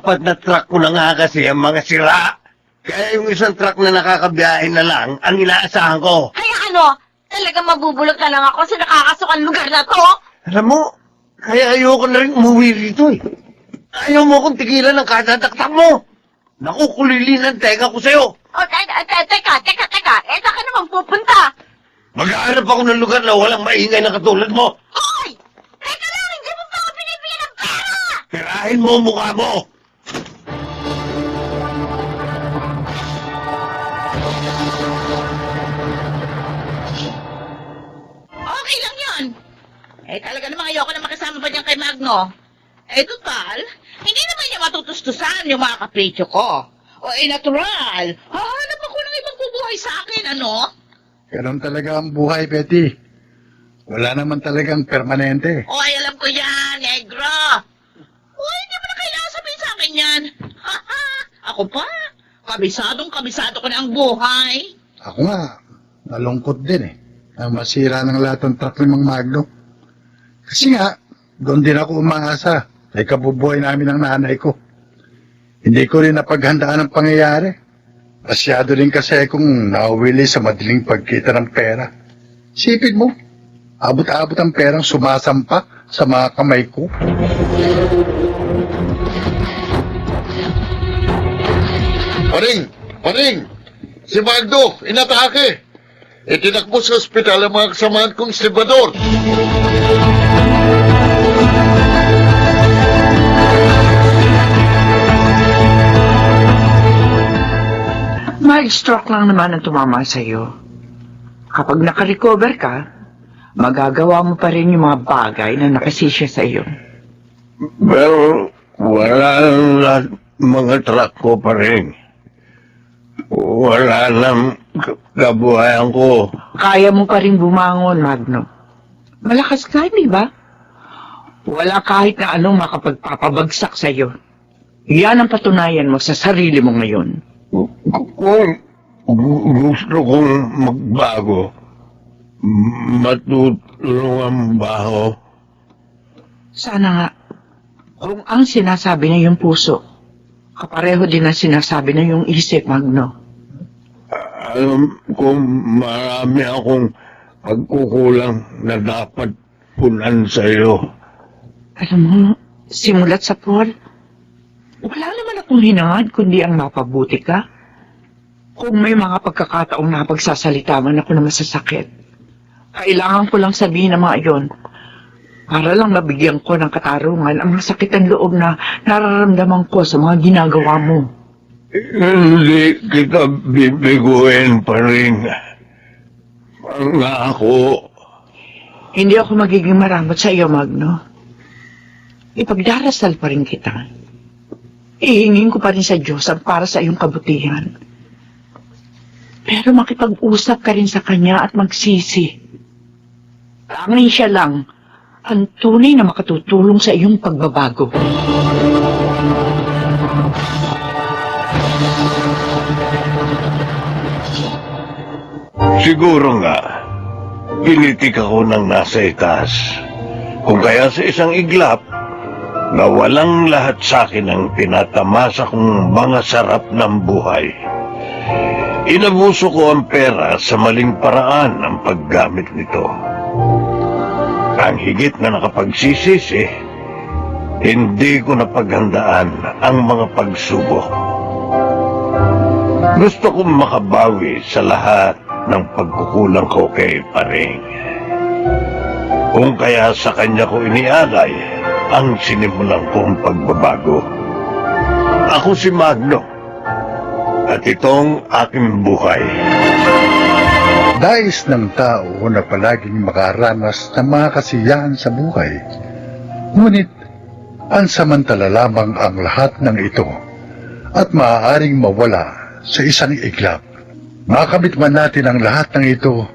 4 na truck ko na nga kasi ang mga sira. Kaya yung isang truck na nakakabiyahe na lang ang inaasahan ko. Kaya talagang mabubulok na lang ako sa nakakasukan lugar na to. Alam mo, kaya ayoko na rin umuwi rito Ayaw mo akong tigilan ng kadadaktak mo. Nakukulili ng tenga ko sa'yo. Teka. Saan ka naman pupunta? Mag-aanap ako ng lugar na walang maingay na katulad mo. Hoy! Teka lang, hindi mo pa ako binibigyan ng pera! Tirahin mo ang mukha mo. Okay lang yun. Eh, talaga namang ayoko na makasama pa dyan kay Magno. Eh, total, hindi naman niya matutustusan yung mga kapritsyo ko. O, natural. Hahanap ako ng ibang bubuhay sa akin, ano? Ganon talaga ang buhay, Betty. Wala naman talagang permanente. Oy, alam ko yan, negro. Oy, hindi mo na kailangan sabihin sa akin yan. Ako pa, kabisado ko na ang buhay. Ako nga, nalungkot din eh. Ang masira ng lahat ng truck ni Mang Magno. Kasi nga, doon din ako umaasa sa ikabubuhay namin ng nanay ko. Hindi ko rin napaghandaan ang pangyayari. Masyado rin kasi akong nauwili sa madaling pagkita ng pera. Sipin mo, abot-abot ang perang sumasampa sa mga kamay ko. Paring! Si Magno, inatake! Itinakbo sa ospital ang mga kasamahan kong estibador. Mild stroke lang naman ang tumama sa'yo. Kapag nakarecover ka, magagawa mo pa rin yung mga bagay na nakasisya sa iyo. Pero wala na mga truck ko pa rin. Wala na kabuhayan ko. Kaya mo pa rin bumangon, Magno. Malakas ka, di ba? Wala kahit na anong makapagpapabagsak sa iyo. Yan ang patunayan mo sa sarili mo ngayon. Kung gusto kong magbago, matutulungan ba ako? Sana nga, kung ang sinasabi na yung puso, kapareho din ang sinasabi na yung isip, Magno. Alam kong marami akong pagkukulang na dapat punan sa iyo. Alam mo, simulat sa Paul, wala naman akong hinangad kundi ang mapabuti ka. Kung may mga pagkakataong napagsasalita man ako na masasakit, kailangan ko lang sabihin ang mga iyon para lang mabigyan ko ng katarungan ang masakit ang loob na nararamdaman ko sa mga ginagawa mo. Hindi kita bibiguin pa rin. Pangako. Hindi ako magiging maramot sa iyo, Magno. Ipagdarasal pa rin kita. Ihingin ko pa rin sa Diyos ang para sa iyong kabutihan. Pero makipag-usap ka rin sa Kanya at magsisi. Tanging siya lang ang tunay na makatutulong sa iyong pagbabago. Siguro nga, pinitik ako ng nasa itaas. Kung kaya sa isang iglap, na walang lahat sa akin ang tinatamasa kong mga sarap ng buhay. Inabuso ko ang pera sa maling paraan ang paggamit nito. Ang higit na nakapagsisisi, hindi ko napaghandaan ang mga pagsubok. Gusto kong makabawi sa lahat ng pagkukulang ko kay Paring. Kung kaya sa kanya ko inialay ang sinimulan kong pagbabago. Ako si Magno, at itong aking buhay. Dais ng tao na palaging makaranas ng mga kasiyahan sa buhay. Ngunit, pansamantala lamang ang lahat ng ito at maaaring mawala sa isang iglap. Makamit man natin ang lahat ng ito,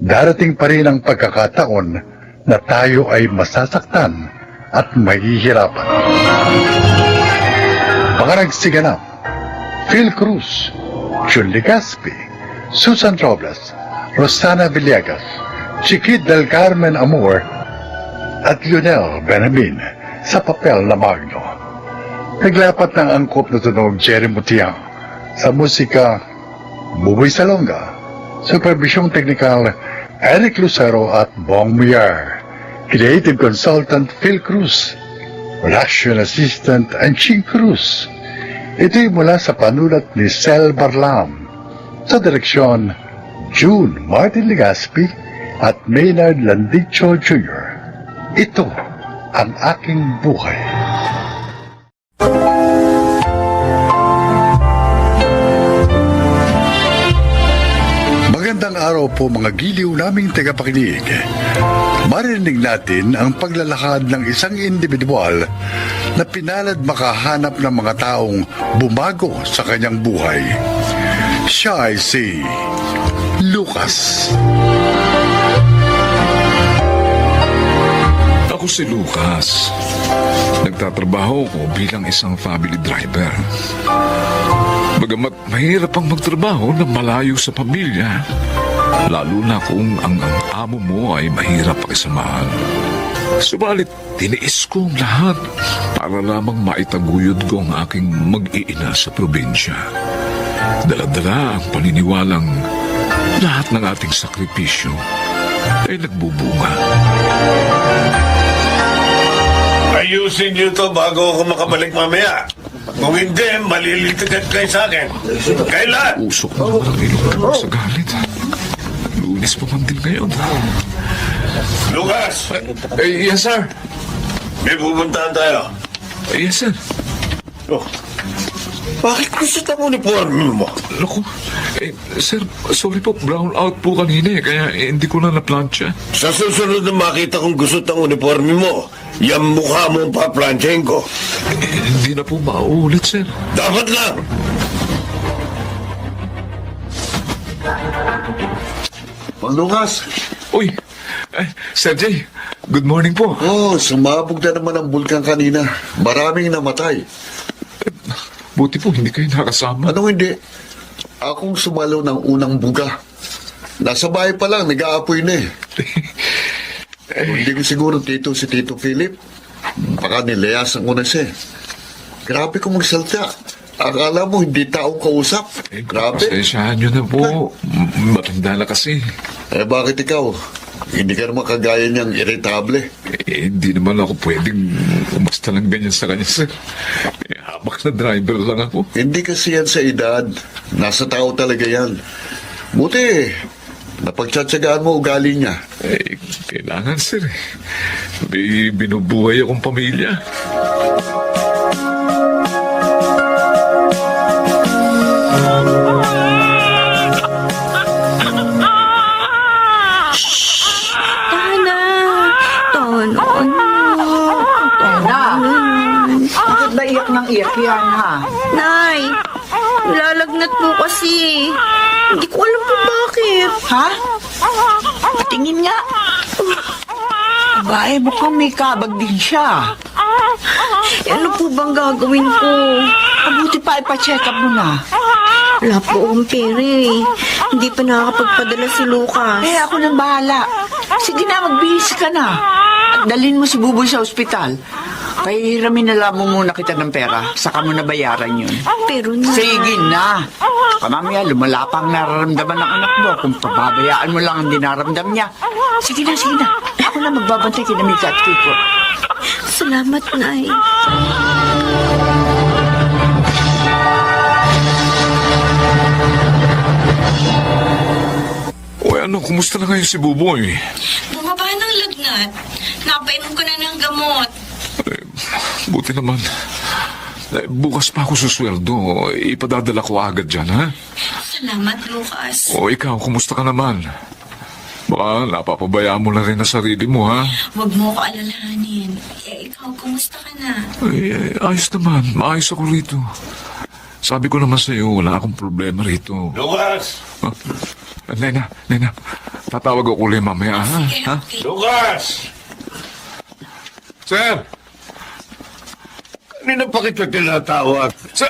darating pa rin ang pagkakataon na tayo ay masasaktan at mahihirapan. Mga nagsiganap, Phil Cruz, Jun Legaspi, Susan Robles, Rosana Villegas, Chiquit del Carmen Amor, at Lionel Benjamin sa papel na Magno. Naglapat ng angkop na tunog Jerry Mutiang sa musika Buboy Salonga, supervisyong teknikal Eric Lucero at Bong Muyar, creative consultant Phil Cruz, production assistant Anching Cruz. Ito'y mula sa panulat ni Sel Barlam, sa direksyon June Martin Legaspi at Maynard Landicho Jr. Ito ang aking buhay. araw po mga giliw naming tagapakinig, marinig natin ang paglalakad ng isang individual na pinalad makahanap ng mga taong bumago sa kanyang buhay. Siya ay si Lucas. Ako si Lucas. Nagtatrabaho ko bilang isang family driver. Bagamat mahirap ang magtrabaho na malayo sa pamilya, lalo na kung ang amo mo ay mahirap pakisamahan. Subalit, tiniis ko ang lahat para lamang maitaguyod ko ang aking mag-iina sa probinsya. Dala-dala ang paniniwalang lahat ng ating sakripisyo ay nagbubunga. Ayusin niyo to bago ako makabalik mamaya. Kung hindi, malilitigat kayo sa akin. Kailan? Usok na naman ang ilong mo sa galit. Lunis pa man din ngayon. Lucas! Yes, sir. May pupuntahan tayo. Yes, sir. Oh. Bakit gusto ang uniforme mo? Naku, sir, sorry po, brown out po kanina kaya hindi ko na na-plancha. Sa susunod na makita kong gusto ang uniforme mo, yung mukha mo ang paplansyahin ko. Hindi na po mauulit, sir. Dapat lang! Mang Lucas, Uy, Sir Jay, good morning po. sumabog na naman ang bulkan kanina. Maraming namatay. Buti po, hindi kayo nakasama. Anong hindi? Akong sumalo ng unang buga. Nasa bahay pa lang, nag-aapoy na eh. Hindi ko siguro si Tito Philip. Baka nilayas ang una siya. Grabe kong magsalta. Akala mo hindi taong kausap. Grabe. Pasensyahan nyo na po. Matanda na kasi. Bakit ikaw? Hindi ka naman kagaya niyang irritable. Hindi naman ako pwedeng umasta lang ganyan sa kanya, sir. Habak na driver lang ako. Hindi kasi yan sa edad. Nasa tao talaga yan. Buti, napagtsatsagaan mo ugali niya. Kailangan, sir. May binubuhay akong pamilya. Bakit ba iyak ng iyak yan, ha? Nay, nilalagnat po kasi. Hindi ko alam po bakit. Ha? Patingin nga. Aba, mukhang may kabag din siya. Ano po bang gagawin ko? Mabuti pa ipa-check up mo na. Wala po akong pera eh. Hindi pa nakakapagpadala si Lucas. Ako nang bahala. Sige na, magbihis ka na. At dalhin mo si Buboy sa ospital. Pahihiramin na lang mo muna kita ng pera. Saka mo na bayaran yun. Pero na. Sige na. Mamaya, lumala pa ang nararamdaman ng anak mo kung pababayaan mo lang ang dinaramdam niya. Sige na, sige na. Ako na magbabantay kina Mika at Kiko. Salamat, Nay. Uy, kumusta na ngayon si Buboy? Bumaba ng lagnat. Napainom ko na ng gamot. Buti naman. Bukas pa ako susweldo. Ipadadala ko agad dyan, ha? Salamat, Lucas. O ikaw, kumusta ka naman? Baka napapabayaan mo na rin ang sarili mo, ha? Huwag mo ko alalahanin. Ikaw, kumusta ka na? Ayos naman. Maayos ako rito. Sabi ko naman sa'yo, wala akong problema rito. Lucas! Nena, tatawag ako ulit mamaya, ha? Ha? Lucas! Sir! Kanina pa kita tinatawag. Sir!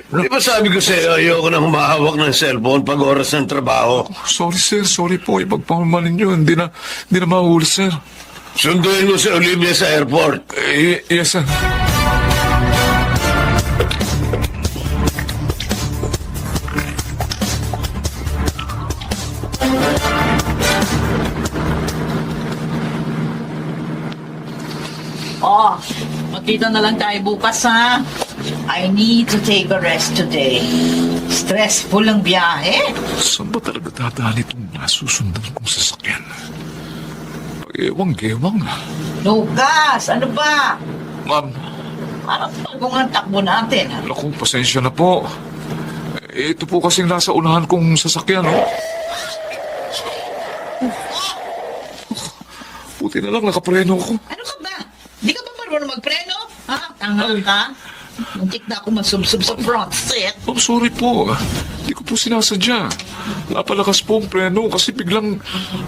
Di ba sabi ko sa'yo, ayoko nang humahawak ng cellphone pag oras ng trabaho? Sorry, sir. Sorry po. Ipagpamanin nyo. Hindi na mahuli, sir. Sunduin mo si Olivia sa airport. Yes, sir. Oh, magkita na lang tayo bukas, ha? I need to take a rest today. Stressful ang biyahe. Saan ba talaga dadaan itong nasusundan kong sasakyan? Pag-ewang-gewang. Lucas, ano ba? Ma'am, Parang bagong ang takbo natin, ha? naku, pasensya na po. Ito po kasing nasa unahan kong sasakyan, oh. Buti na lang nakapreno ko. Ano ka ba? Di ka ba marunong magpreno? Ha? Tangal ka? Muntik na ako masubsob sa front seat. Oh, sorry po. Hindi ko po sinasadya. Napalakas po ang preno kasi biglang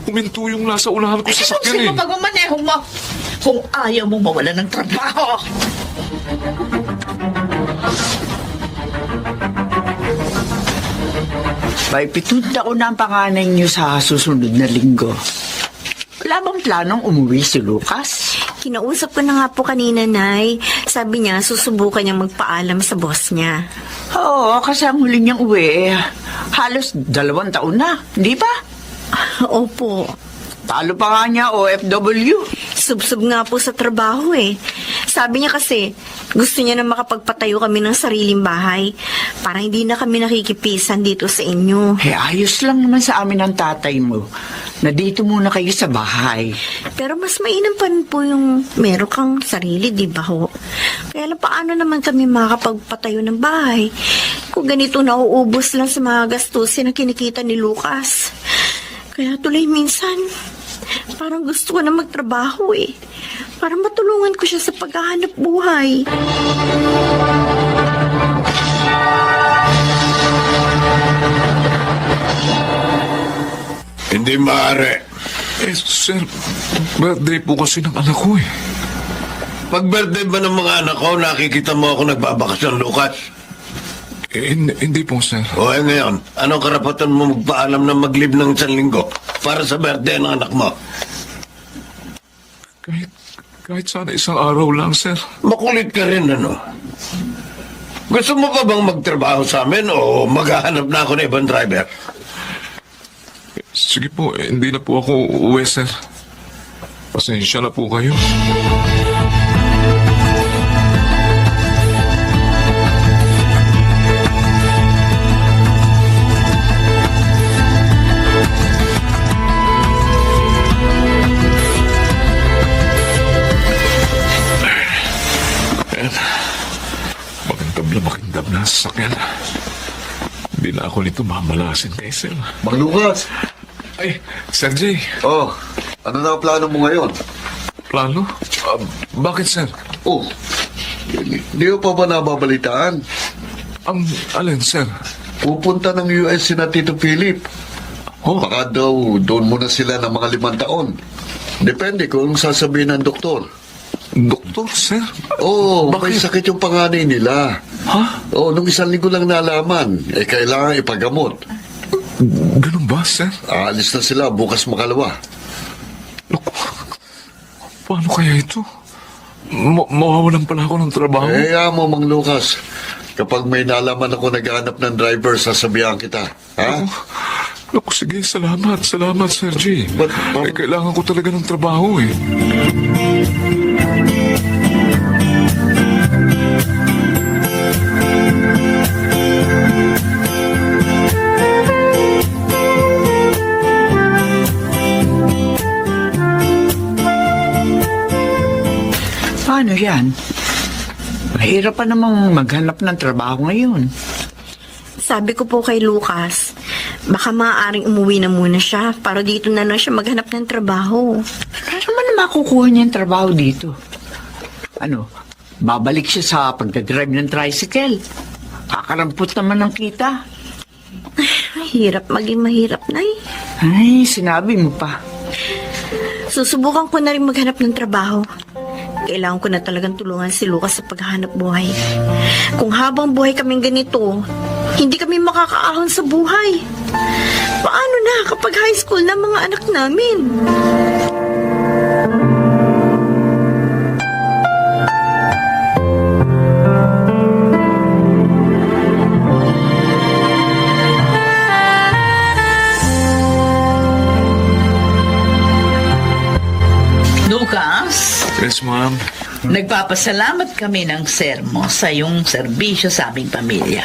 huminto yung nasa unahan ko sa sakyan Ayusin mo pagmamaneho mo kung ayaw mong mawala ng trabaho. May 7 taon na ang panganay niyo sa susunod na linggo. Wala bang planong umuwi si Lucas? Kinausap ko na nga po kanina, Nay. Sabi niya, susubukan niyang magpaalam sa boss niya. Oo, kasi ang huli niyang uwi, halos 2 taon na, di ba? Opo. Talo pa nga niya OFW. Subsob nga po sa trabaho eh. Sabi niya kasi, gusto niya na makapagpatayo kami ng sariling bahay para hindi na kami nakikipisan dito sa inyo. Eh, ayos lang naman sa amin ang tatay mo na dito muna kayo sa bahay. Pero mas mainam pa rin po yung meron kang sarili, di ba ho? Kaya lang paano naman kami makakapagpatayo ng bahay kung ganito nauubos lang sa mga gastusin na kinikita ni Lucas. Kaya tuloy minsan, parang gusto ko na magtrabaho eh. Para matulungan ko siya sa paghahanap buhay. Hindi maaari. Eh, sir, birthday po kasi ng anak ko eh. Pag birthday ba ng mga anak ko, nakikita mo ako nagbabakasyon, Lucas? Eh, hindi po, sir. O ngayon, anong karapatan mo magpaalam na mag-leave ng 1 linggo para sa birthday ng anak mo? Kahit sana isang araw lang, sir. Makulit ka rin, ano? Gusto mo pa bang magtrabaho sa amin o maghahanap na ako ng ibang driver? Sige po, hindi na po ako uuwi, sir. Pasensya na po kayo. Makindab na sa sasakyan. Hindi na ako nito mamalasin kay sir. Mang Lucas! Ay, Sir Jay. Oh, ano na ang plano mo ngayon? Plano? Bakit, sir? Oh, di mo pa ba nababalitaan? Ang alin, sir? Pupunta ng US si na Tito Philip. Oh, Baka daw doon muna sila ng mga 5 taon. Depende kung sasabihin ng doktor. doktor, sir? Oo, may Bakit? sakit yung panganay nila. Ha? Oo, nung 1 linggo lang nalaman. Eh, kailangan ipagamot. Ganun ba, sir? Aalis na sila bukas makalawa. Naku, paano kaya ito? Mawawalan pala ako ng trabaho. Eh, mo, Mang Lucas. Kapag may nalaman ako naghahanap ng driver, sasabihan kita. Ha? Naku, sige, salamat. Salamat, Sir G. But- Eh, kailangan ko talaga ng trabaho eh. Paano yan? Mahirap pa namang maghanap ng trabaho ngayon. Sabi ko po kay Lucas, baka maaaring umuwi na muna siya para dito na lang siya maghanap ng trabaho. Ano man na makukuha niya yung trabaho dito? Ano, babalik siya sa pagdadrive ng tricycle. Kakarampot naman ng kita. Mahirap maging mahirap, Nay. Ay, sinabi mo pa. Susubukan ko na rin maghanap ng trabaho. Kailangan ko na talagang tulungan si Lucas sa paghahanap buhay. Kung habang buhay kaming ganito, hindi kami makakaahon sa buhay. Paano na kapag high school na mga anak namin? Lucas, Yes, ma'am. nagpapasalamat kami ng sermo sa iyong serbisyo sa aming pamilya.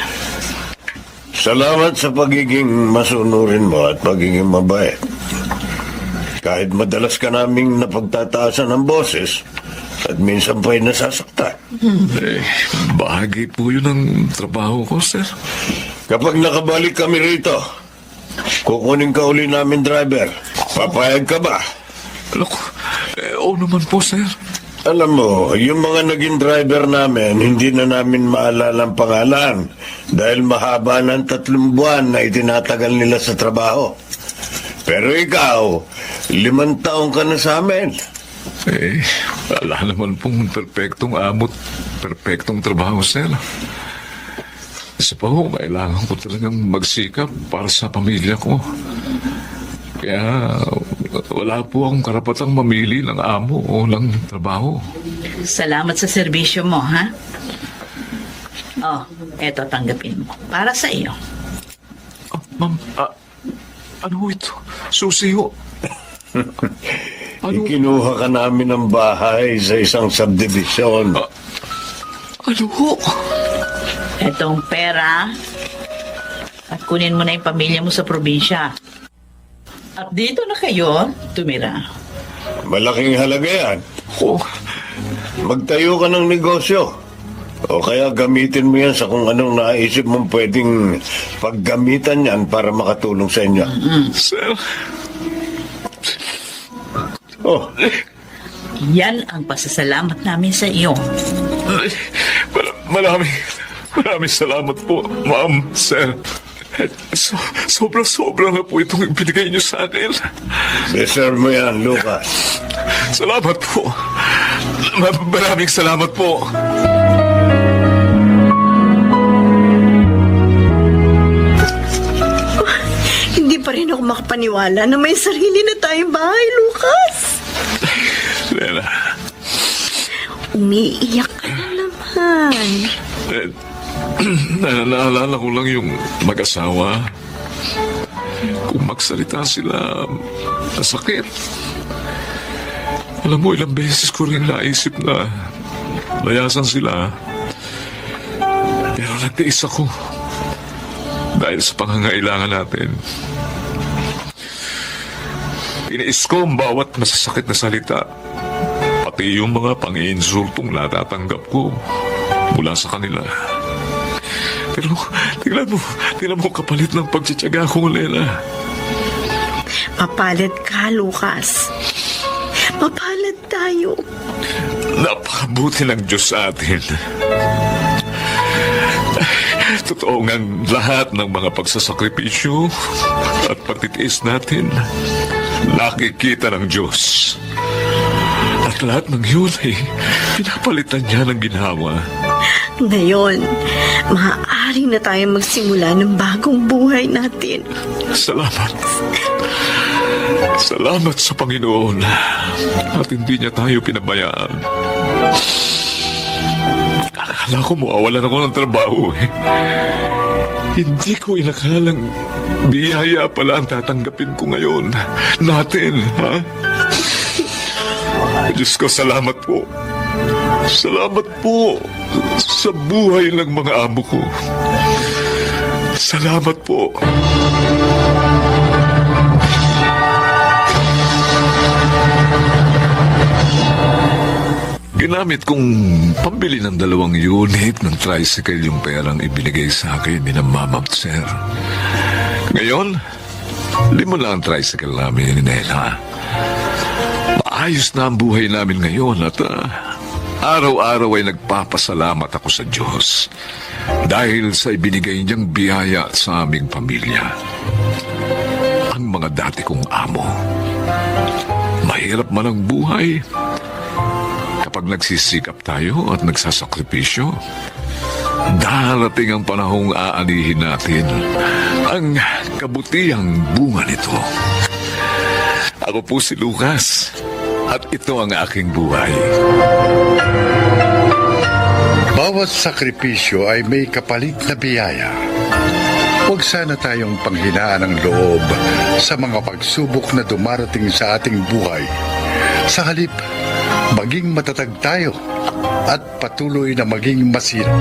Salamat sa pagiging masunurin mo at pagiging mabait. Kahit madalas ka naming napagtataasan ng boses at minsan pa'y nasasaktan. Eh, bahagi po yun ng trabaho ko, sir. Kapag nakabalik kami rito, kukunin ka uli namin driver. Papayag ka ba? Look, Oo naman po, sir. Alam mo, yung mga naging driver namin, hindi na namin maalala ang pangalan dahil mahaba ng 3 buwan na itinatagal nila sa trabaho. Pero ikaw, 5 taong ka na sa amin. Wala naman pong perpektong amot, perpektong trabaho, sir. Isa pa ho, kailangan ko talagang magsikap para sa pamilya ko. Kaya wala po akong karapatang mamili ng amo o ng trabaho. Salamat sa serbisyo mo, ha? Oh, eto, tanggapin mo. Para sa iyo. Ma'am, ano ho ito? Susi ho. Ikinuha ka namin ng bahay sa isang subdivision. Ano ho? Etong pera. At kunin mo na yung pamilya mo sa probinsya. At dito na kayo tumira. Malaking halaga yan. Oh, Magtayo ka ng negosyo. O kaya gamitin mo yan sa kung anong naisip mong pwedeng paggamitan yan para makatulong sa inyo. sir. Oh, Yan ang pasasalamat namin sa iyo. Maraming salamat po, ma'am, sir. Sobra na po itong ibinigay niyo sa akin. deserve mo yan, Lucas. Salamat po. Maraming salamat po. Hindi pa rin ako makapaniwala na may sarili na tayong bahay, Lucas. Lena, Umiiyak ka na naman. naalala ko lang yung mag-asawa. Kung magsalita sila, masakit. Alam mo, ilang beses ko rin naisip na layasan sila. Pero nagtiis ako dahil sa pangangailangan natin. Iniis ko ang bawat masasakit na salita, pati yung mga pang-iinsultong natatanggap ko mula sa kanila. Pero tingnan mo kapalit ng pagtsatsaga ko, Lena. Mapalit ka, Lucas. Mapalit tayo. Napakabuti ng Diyos sa atin. Totoo ngang lahat ng mga pagsasakripisyo at pagtitiis natin, nakikita ng Diyos. At lahat ng yun ay pinapalitan niya ng ginhawa. Ngayon, maaari na tayo magsimula ng bagong buhay natin. Salamat. Salamat sa Panginoon at hindi niya tayo pinabayaan. Akala ko mawawalan ako ng trabaho eh. Hindi ko inakalang biyaya pala ang tatanggapin ko ngayon. Natin, ha? Diyos ko, salamat po. Salamat po sa buhay ng mga amo ko. Salamat po. Ginamit kong pambili ng 2 unit ng tricycle yung perang ibinigay sa akin ni Mama at Sir. Ngayon, 5 na ang tricycle namin ni Nela. Maayos na ang buhay namin ngayon at araw-araw ay nagpapasalamat ako sa Diyos dahil sa ibinigay niyang biyaya sa aming pamilya. Ang mga dati kong amo. Mahirap man ang buhay, kapag nagsisikap tayo at nagsasakripisyo, darating ang panahong aanihin natin ang kabutihang bunga nito. Ako po si Lucas at ito ang aking buhay. Bawat sakripisyo ay may kapalit na biyaya. Huwag sana tayong panghinaan ng loob sa mga pagsubok na dumarating sa ating buhay. Sa halip, maging matatag tayo at patuloy na maging masira.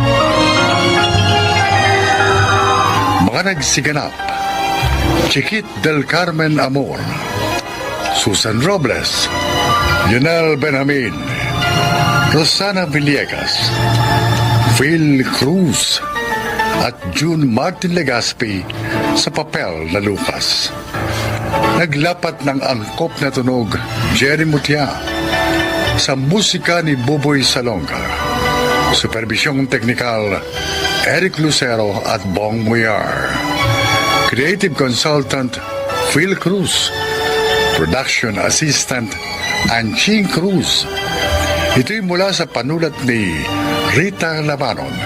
Mga nagsiganap: Chiquit del Carmen Amor, Susan Robles, Yunel Benjamin, Rosana Villegas, Phil Cruz, at June Martin Legaspi sa papel na Lucas. Naglapat ng angkop na tunog, Jerry Mutia, Sa musika ni Buboy Salonga. Supervisyong teknikal, Eric Lucero at Bong Muyar. Creative Consultant, Phil Cruz. Production Assistant, Anching Cruz. Ito'y mula sa panulat ni Rita Labanon.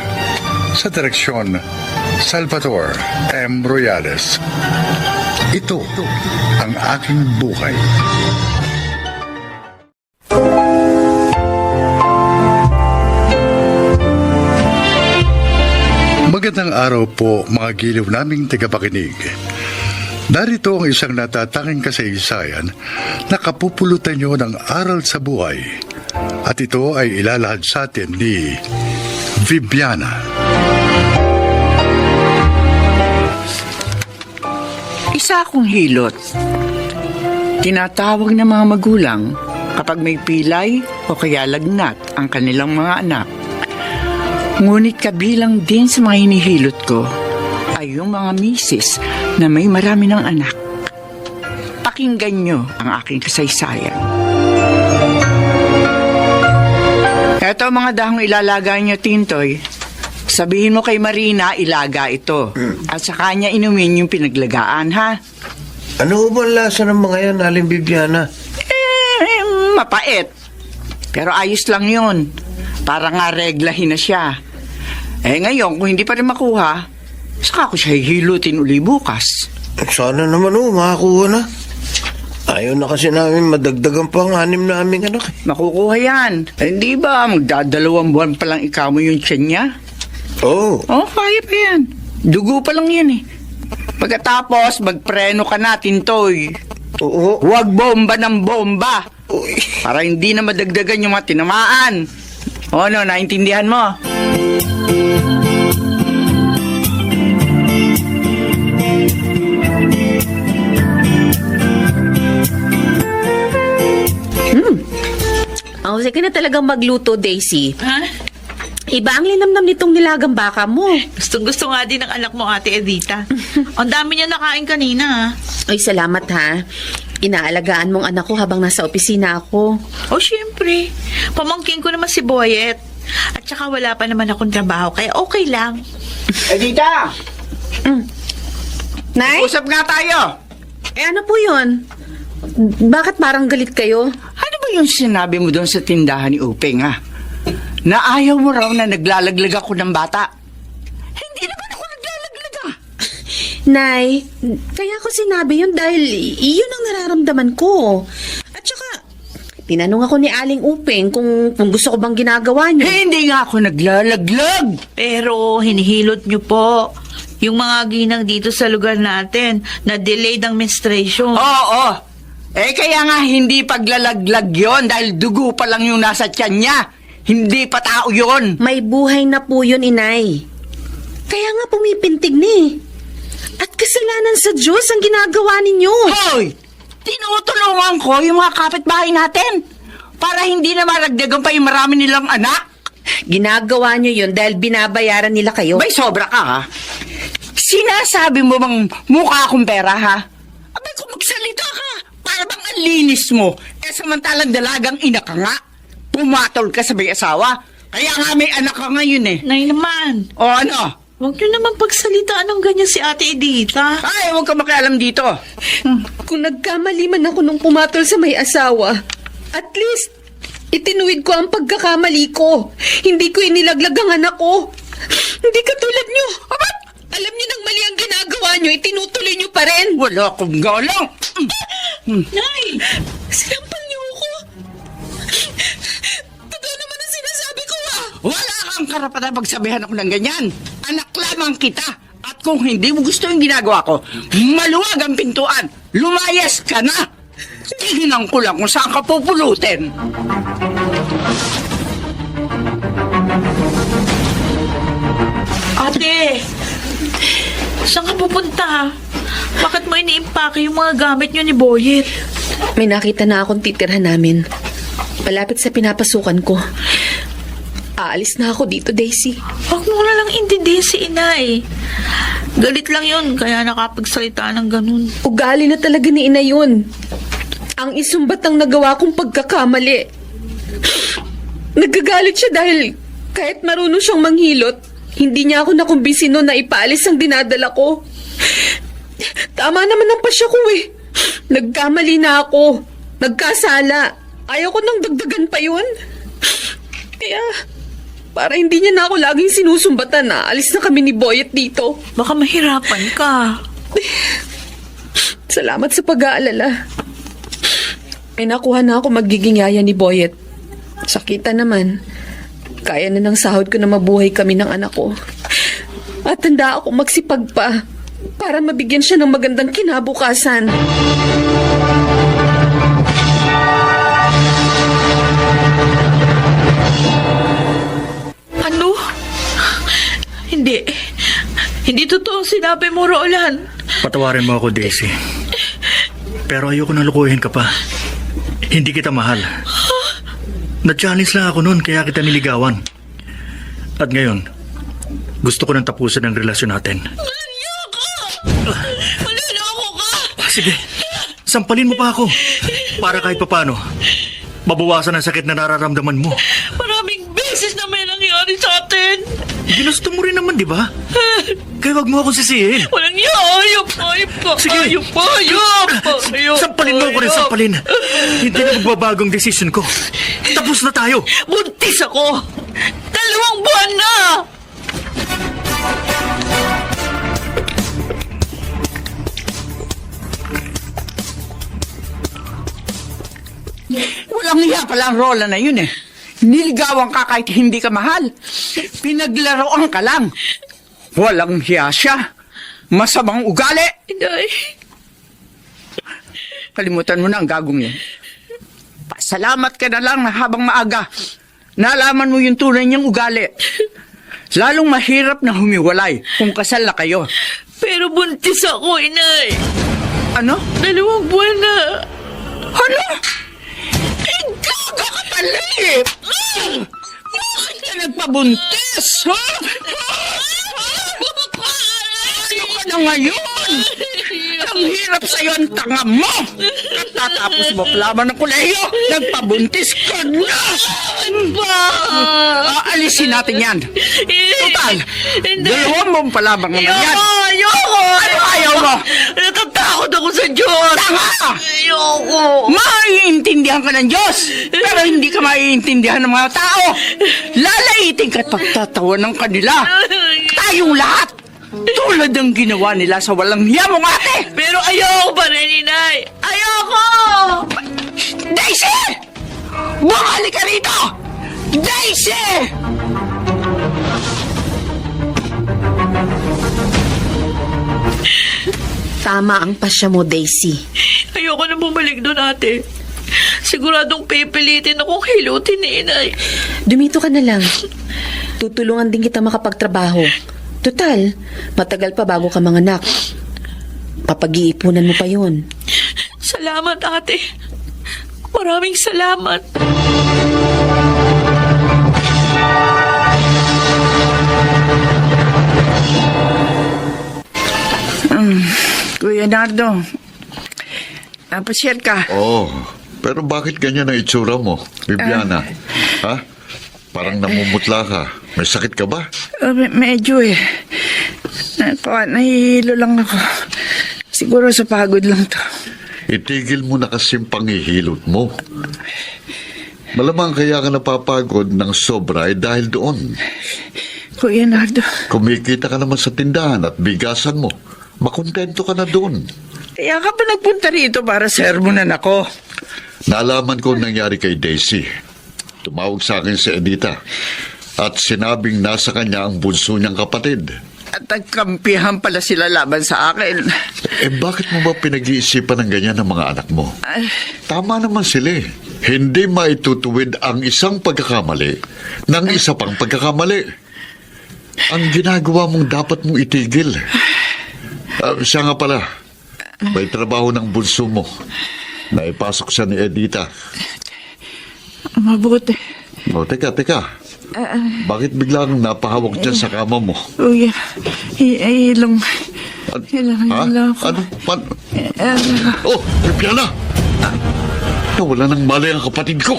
Sa direksyon, Salvador M. Royales. Ito ang aking buhay. Magandang araw po mga giliw naming tagapakinig. Narito ang isang natatanging kasaysayan na kapupulutan nyo ng aral sa buhay. At ito ay ilalahad sa atin ni Viviana. Isa akong hilot. Tinatawag ng mga magulang kapag may pilay o kaya lagnat ang kanilang mga anak. Ngunit kabilang din sa mga hinihilot ko ay yung mga misis na may marami ng anak. Pakinggan nyo ang aking kasaysayan. Eto mga dahong ilalaga nyo, Tintoy. Sabihin mo kay Marina, ilaga ito. At sa kanya inumin yung pinaglagaan, ha? Ano ba ang lasa ng mga yan, Aling Bibiana? Mapait. Pero ayos lang yun. Para nga reglahin na siya. Ngayon, kung hindi pa rin makuha, saka ko siya hihilutin uli bukas. Sana naman makakuha na. Ayaw na kasi namin madagdagan pa ang 6 naming anak. Makukuha yan. Hindi ba, magdadalawang buwan pa lang ikaw mo yung tiyan niya? Oo. Kaya pa yan. Dugo pa lang yan eh. Pagkatapos, magpreno ka na, Tintoy. Oo. Huwag bomba ng bomba. Uy. Para hindi na madagdagan yung mga tinamaan. Naintindihan mo? Oh, sige na talagang magluto, Daisy. Ha? Iba ang linamnam nitong nilagang baka mo. Gusto nga din ng anak mo, Ate Edita. Ang dami niya nakain kanina, ha? Ay, salamat ha. Inaalagaan mong anak ko habang nasa opisina ako. O, syempre. Pamangkin ko naman si Boyet. At saka wala pa naman akong trabaho, kaya okay lang. Edita! Nay? Usap nga tayo! Ano po yun? Bakit parang galit kayo? Ano ba yung sinabi mo doon sa tindahan ni Upeng, ha? Na ayaw mo raw na naglalaglag ako ng bata. Hindi naman ako naglalaglag, ha? Nay, kaya ko sinabi yun dahil iyon ang nararamdaman ko. At saka, tinanong ako ni Aling Upeng kung gusto ko bang ginagawa niyo. Hindi nga ako naglalaglag. Pero hinihilot niyo po yung mga ginang dito sa lugar natin na delayed ang menstruation. Oo. Kaya nga hindi paglalaglag yon dahil dugo pa lang yung nasa tiyan niya. Hindi pa tao yon. May buhay na po yun, Inay. Kaya nga pumipintig ni. At kasalanan sa Diyos ang ginagawa ninyo. Hoy! Tinutulungan ko yung mga kapitbahay natin para hindi na maragdagan pa yung marami nilang anak. Ginagawa nyo yun dahil binabayaran nila kayo. Bay, sobra ka, ha? Sinasabi mo bang mukha akong pera, ha? Abay, kung magsalita ka, para bang ang linis mo, samantalang dalagang ina ka nga, pumatol ka sa may asawa, kaya nga may anak ka ngayon eh. Nay naman, O ano? huwag niyo naman pagsalitaan ng ganyan si Ate Edita. Ay, huwag ka makialam dito. Kung nagkamali man ako nung pumatol sa may asawa, at least, itinuwid ko ang pagkakamali ko. Hindi ko inilaglag ang anak ko. Hindi katulad nyo. Abat! Alam niyo nang mali ang ginagawa nyo, itinutuloy nyo pa rin. Wala akong galang. Nay! Sinampal niyo ako. Totoo naman ang sinasabi ko, ah. Wala kang karapatan pagsabihan ako ng ganyan. Anak lamang kita. At kung hindi mo gusto yung ginagawa ko, maluwag ang pintuan. Lumayas ka na. Tingnan ko lang kung saan ka pupulutin. Ate! Saan ka pupunta? Bakit mo iniimpake yung mga gamit niyo ni Boyet? May nakita na akong titirhan namin. Malapit sa pinapasukan ko. Aalis na ako dito, Daisy. Huwag mo na lang intindihin si Inay. Galit lang yun, kaya nakapagsalita ng ganun. Ugali na talaga ni Ina yun. Ang isumbat ang nagawa kong pagkakamali. Nagagalit siya dahil kahit marunong siyang manghilot, hindi niya ako nakumbisi noon na ipaalis ang dinadala ko. Tama naman ang pasya ko eh. Nagkamali na ako. Nagkasala. Ayaw ko nang dagdagan pa yun. Kaya, para hindi niya na ako laging sinusumbatan na alis na kami ni Boyet dito. Baka mahirapan ka. Salamat sa pag-aalala. May nakuha na ako magiging yaya ni Boyet. Sakita naman. Kaya na ng sahod ko na mabuhay kami ng anak ko. At handa ako magsipag pa para mabigyan siya ng magandang kinabukasan. Ano? Hindi. Hindi totoo sinabi mo, Roland. Patawarin mo ako, Daisy. Pero ayoko na lukuhin ka pa. Hindi kita mahal. Na-challenge lang ako noon kaya kita niligawan. At ngayon, gusto ko nang tapusin ang relasyon natin. Mananako ka! Sige, sampalin mo pa ako. Para kahit papano, mabawasan ang sakit na nararamdaman mo. Maraming beses na may nangyari sa atin. Ginusto mo rin naman, di ba? Kaya wag mo akong sisihin. Walang ayop ka. Sige. Ayop. Sampalin mo ako rin, sampalin. Hindi na magbabagong desisyon ko. Tapos na tayo. Buntis ako. 2 buwan na. Walang iya pala ang Roland na yun eh. Niligawan ka kahit hindi ka mahal. Pinaglaroan ka lang. Walang hiya siya. Masamang ugali. Inay. Kalimutan mo na ang gagong yan. Pasalamat ka na lang na habang maaga. Nalaman mo yung tunay niyang ugali. Lalong mahirap na humiwalay kung kasal na kayo. Pero buntis ako, inay. Ano? 2 buwan na. Ano? Gaga ka talip! Bakit ka nagpabuntis? Ha? Ano ka na ngayon? Ang hirap sa'yo ang tanga mo! Katatapos mo palaman ng kolehiyo, nagpabuntis ka na! Aalisin natin yan. Total, 2 mong palabang naman yan. Ayoko! Ano ayaw mo? Natatakot ako sa Diyos! Tanga! Ayoko! Maiintindihan ka ng Diyos, pero hindi ka maiintindihan ng mga tao. Lalaitin ka at pagtatawa ng kanila. Tayong lahat, tulad ng ginawa nila sa walang hiya mong ate. Pero ayoko pa rin, inay! Ayoko! Daisy! Bumalik ka rito! Daisy! Tama ang pasya mo, Daisy. Ayoko na bumalik doon, ate. Siguradong pipilitin akong hilutin ni inay. Dumito ka na lang. Tutulungan din kita makapagtrabaho. Total, matagal pa bago ka manganak. Papag-iipunan mo pa yun. Salamat, ate. Maraming salamat. Kuya Nardo, napasyal ka. Oh, pero bakit ganyan ang itsura mo, Bibiana? Ha? Parang namumutla ka. May sakit ka ba? Medyo eh. Nahihilo lang ako. Siguro sa pagod lang to. Itigil mo na kasing pangihilot mo. Malamang kaya ka napapagod ng sobra dahil doon. Kuya Nardo. Kumikita ka naman sa tindahan at bigasan mo. Makontento ka na doon. Kaya ka pa nagpunta rito para sermonan ako. Nalaman ko ang nangyari kay Daisy. Tumawag sa akin si Edita at sinabing nasa kanya ang bunso niyang kapatid. At nagkampihan pala sila laban sa akin. Bakit mo ba pinag-iisipan ng ganyan ng mga anak mo? Tama naman sila. Hindi maitutuwid ang isang pagkakamali ng isa pang pagkakamali. Ang ginagawa mong dapat mong itigil. Siya nga pala, may trabaho ng bunso mo. Naipasok siya ni Edita. Mabuti. Teka. Bakit biglang napahawak dyan sa kama mo? Kuya, ilong. Ano? Oh, Bibiana! Nawala ng malay ang kapatid ko.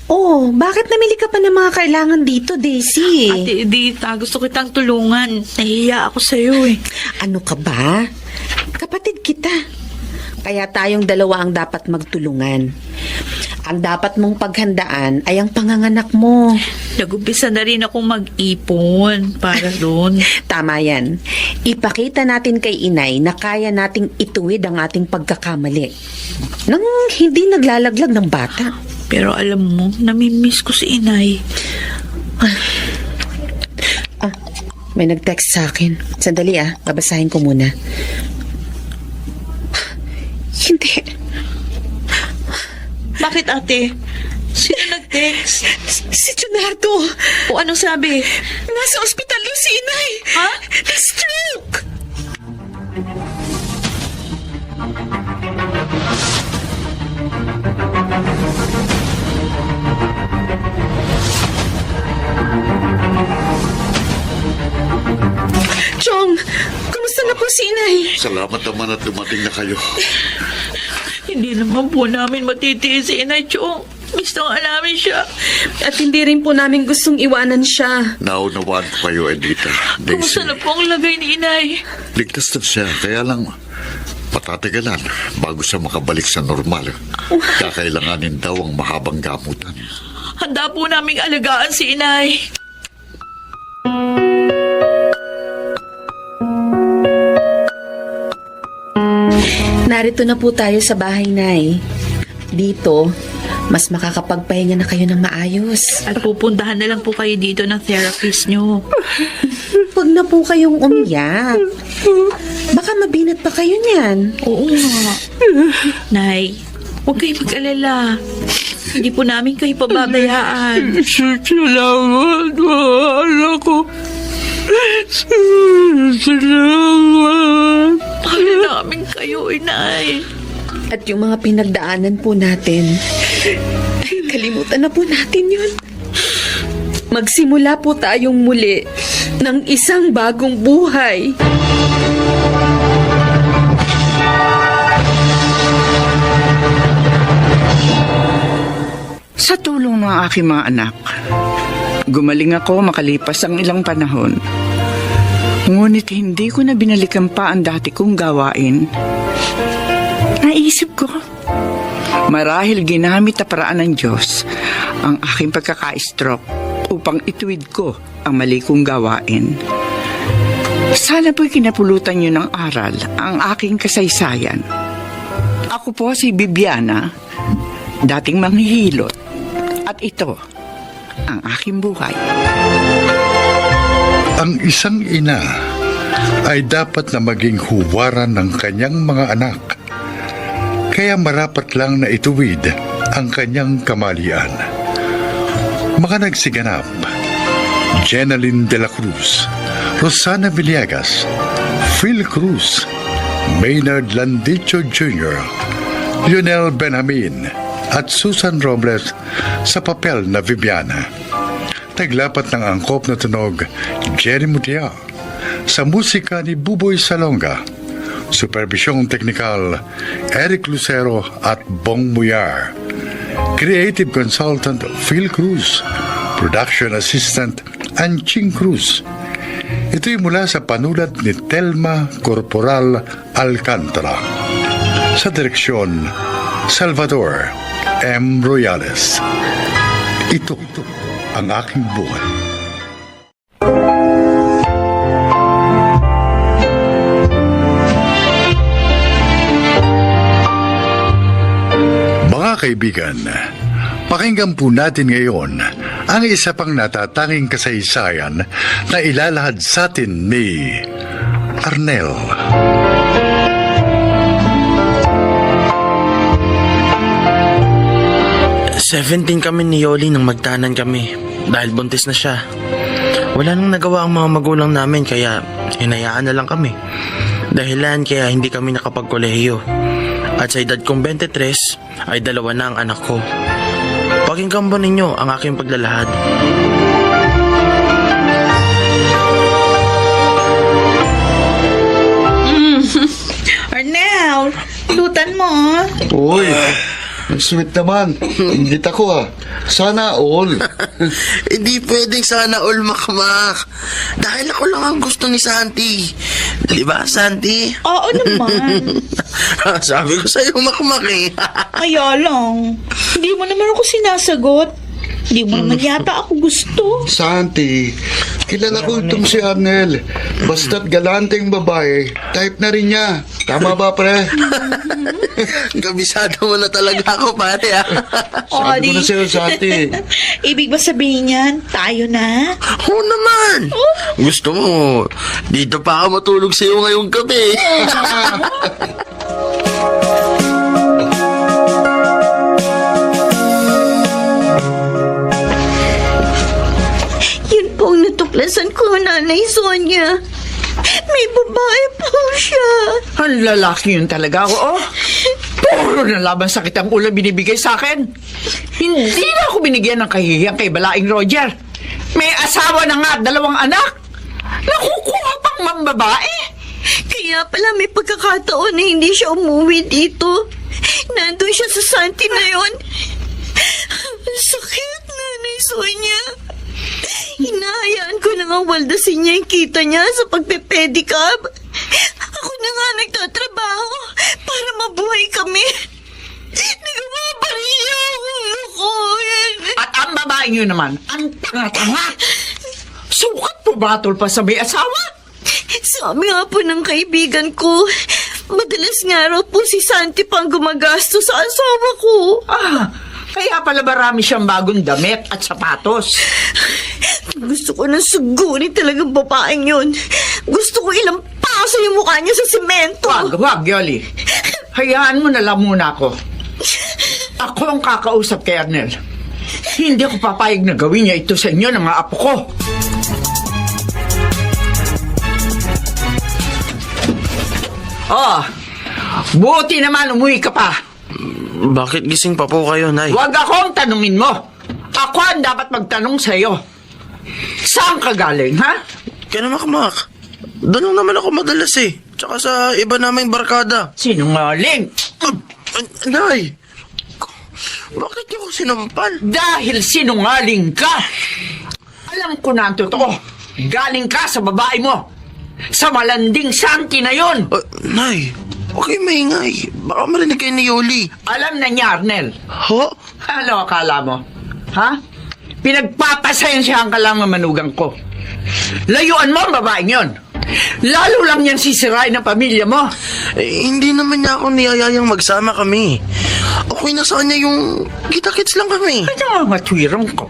Oh, bakit namili ka pa ng mga kailangan dito, Daisy? Ate Edita, gusto kitang tulungan. Nahihiya ako sa'yo eh. Ano ka ba? Kapatid kita. Kaya tayong dalawa ang dapat magtulungan. Ang dapat mong paghandaan ay ang panganganak mo. Nag-umpisa na rin akong mag-ipon para doon. Tama yan. Ipakita natin kay inay na kaya nating ituwid ang ating pagkakamali. Nang hindi naglalaglag ng bata. Pero alam mo, namimiss ko si inay. May nag-text sa akin. Sandali babasahin ko muna. Hindi. Bakit ate? Sino nag-text? Si Junardo! O anong sabi? Nasa ospital yung si inay! Ha? Na-stroke! Chong, kumusta na po si inay? Salamat naman at dumating na kayo. Hindi naman po namin matitiis si inay, Chong. Gusto nga namin siya. At hindi rin po namin gustong iwanan siya. Naunawaan ko kayo, Edita. Kumusta Daisy, na po ang lagay ni inay? ligtas na siya. Kaya lang, patatagalan bago siya makabalik sa normal. Kakailanganin daw ang mahabang gamutan. Handa po naming alagaan si inay. Narito na po tayo sa bahay, Nay. Dito, mas makakapagpahinga na kayo ng maayos. At pupuntahan na lang po kayo dito ng therapist nyo. Huwag na po kayong umiyak. Baka mabinat pa kayo niyan. Oo nga. Nay, huwag kayo mag-alala. Hindi po namin kayo pababayaan. Salamat, mahal ko. Salamat. Mahal namin kayo, inay. At yung mga pinagdaanan po natin, kalimutan na po natin yun. Magsimula po tayong muli ng isang bagong buhay. Sa tulong ng aking mga anak, gumaling ako makalipas ang ilang panahon. Ngunit hindi ko na binalikan pa ang dati kong gawain. Naisip ko, marahil ginamit na paraan ng Diyos ang aking pagkaka-stroke upang ituwid ko ang mali kong gawain. Sana po'y kinapulutan niyo ng aral ang aking kasaysayan. Ako po si Bibiana, dating manghihilot. At ito, ang aking buhay. Ang isang ina ay dapat na maging huwaran ng kanyang mga anak. Kaya marapat lang na ituwid ang kanyang kamalian. Mga nagsiganap: Jenaline de la Cruz, Rosana Villegas, Phil Cruz, Maynard Landicho Jr., Lionel Benjamin, at Susan Robles sa papel na Viviana. Taglapat ng angkop na tunog, Jerry Mutia. Sa musika ni Buboy Salonga. Supervisyong teknikal, Eric Lucero at Bong Muyar. Creative Consultant, Phil Cruz. Production Assistant, Anching Cruz. Ito'y mula sa panulat ni Telma Corporal Alcantara. Sa direksyon, Salvador M. Royales. Ito ang aking buhay. Mga kaibigan, pakinggan po natin ngayon ang isa pang natatanging kasaysayan na ilalahad sa atin ni Arnel. Seventeen kami ni Yoli nang magtanan kami dahil buntis na siya. Wala nang nagawa ang mga magulang namin kaya hinayaan na lang kami. Dahilan kaya hindi kami nakapagkolehiyo. At sa edad kong 23 ay 2 na ang anak ko. Pakinggan po ninyo ang aking paglalahad. Arnel, lutan mo. Uy, Ang sweet naman. Ingit ako Sana all. Hindi pwedeng sana all, Makmak. Dahil ako lang ang gusto ni Santi. Di ba, Santi? Oo naman. Sabi ko sa'yo, Makmak eh. Kaya lang, hindi mo naman ako sinasagot. Hindi mo naman yata ako gusto. Santi, kilala ko itong si Arnel. Basta't galanteng babae, type na rin niya. Tama ba, pre? Kabisado mo na talaga ako, pare ah. Sabi ko na sa'yo, Santi. Ibig ba sabihin yan, tayo na? Oo naman. Gusto mo, dito pa ako matulog sa'yo ngayong gabi. Yun po ang natuklasan ko, Nanay Sonia. May babae po siya. Ang lalaki yun talaga, oo. Puro na laban sakit ang ulo binibigay sa akin. Hindi na ako binigyan ng kahihiyang kay Balaing Roger. May asawa na nga at 2 anak. Nakukuha pang mambabae. Kaya pala may pagkakataon na hindi siya umuwi dito. Nandun siya sa Santi na yun. Ang sakit, Nanay Sonia. Hinahayaan ko na nga waldasin niya yung kita niya sa pagpe-pedicab. Ako na nga nagtatrabaho para mabuhay kami. Nagawa pa rin niya ang ulo ko. At ang babae nyo naman, ang tanga-tanga. Sukat po batol pa sa may asawa. Sabi nga po ng kaibigan ko, madalas nga raw po si Santi pang gumagasto sa asawa ko. Kaya pala marami siyang bagong damit at sapatos. Gusto ko na sugurin talagang babaeng yun. Gusto ko ilampaso yung mukha niya sa simento. Wag, Yoli. Hayaan mo na lang muna ako. Ako ang kakausap kay Arnel. Hindi ako papayag na gawin niya ito sa inyo ng mga apo ko. Buti naman umuwi ka pa. Bakit gising pa po kayo, Nay? Huwag akong tanungin mo. Ako ang dapat magtanong sa'yo. Saan ka galing, ha? Kaya Makmak, doon lang naman ako madalas eh. Tsaka sa iba naming barkada. Sinungaling. Nay, bakit niyo ko sinampal? Dahil sinungaling ka. Alam ko na ang totoo. Galing ka sa babae mo. Sa malanding Santi na yon. Nay, okay maingay. Baka marinig kayo ni Yoli. Alam na niya, Arnel. Ho? Ano akala mo? Ha? Pinagpapasensyahan ka lang ng manugang ko. Layuan mo ang babaeng yon. Lalo lang yan sisirain ng pamilya mo. Hindi naman niya ako niyayayang magsama kami. Okay na sa kanya yung kita-kits lang kami. Ano nga tuwirang ko?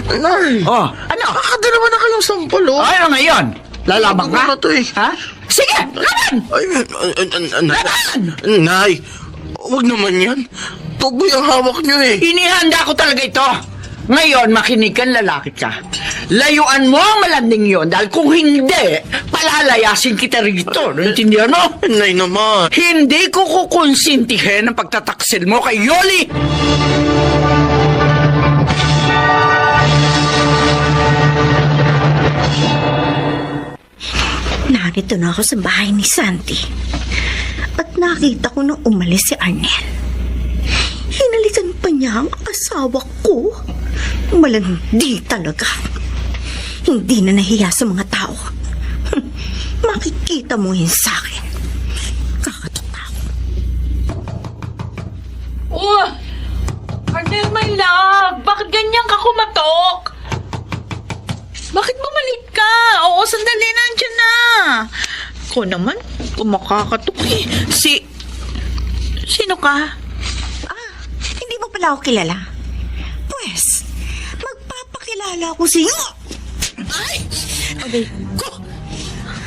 Nay, ano? Kakadalawa na kayong sampal, oh. Ano ngayon? Lalaban ka? Ano to eh? Ha? Sige, laban! Nay, huwag naman yan. Tuboy ang hawak niyo eh. Inihanda ko talaga ito. Ngayon, makinig kang lalaki ka. Layuan mo ang malanding yon dahil kung hindi, palalayasin kita rito. Naintindihan mo? Nay naman. Hindi ko kukonsintihin ang pagtataksil mo kay Yoli. Narito na ako sa bahay ni Santi. At nakita ko nung umalis si Arnel. Hinalikan pa niya ang asawa ko. Malandi talaga. Hindi na nahiya sa mga tao. Makikita mo yun sa akin. Kakatawa. Arnel, my love, bakit ganyan ka kumatok? Bakit bumalik ka? Oo, sandali, nandiyan na. Ako naman, kumakakatok eh. Sino ka? Hindi mo pala ako kilala? Pues, magpapakilala ko sa iyo. Ay!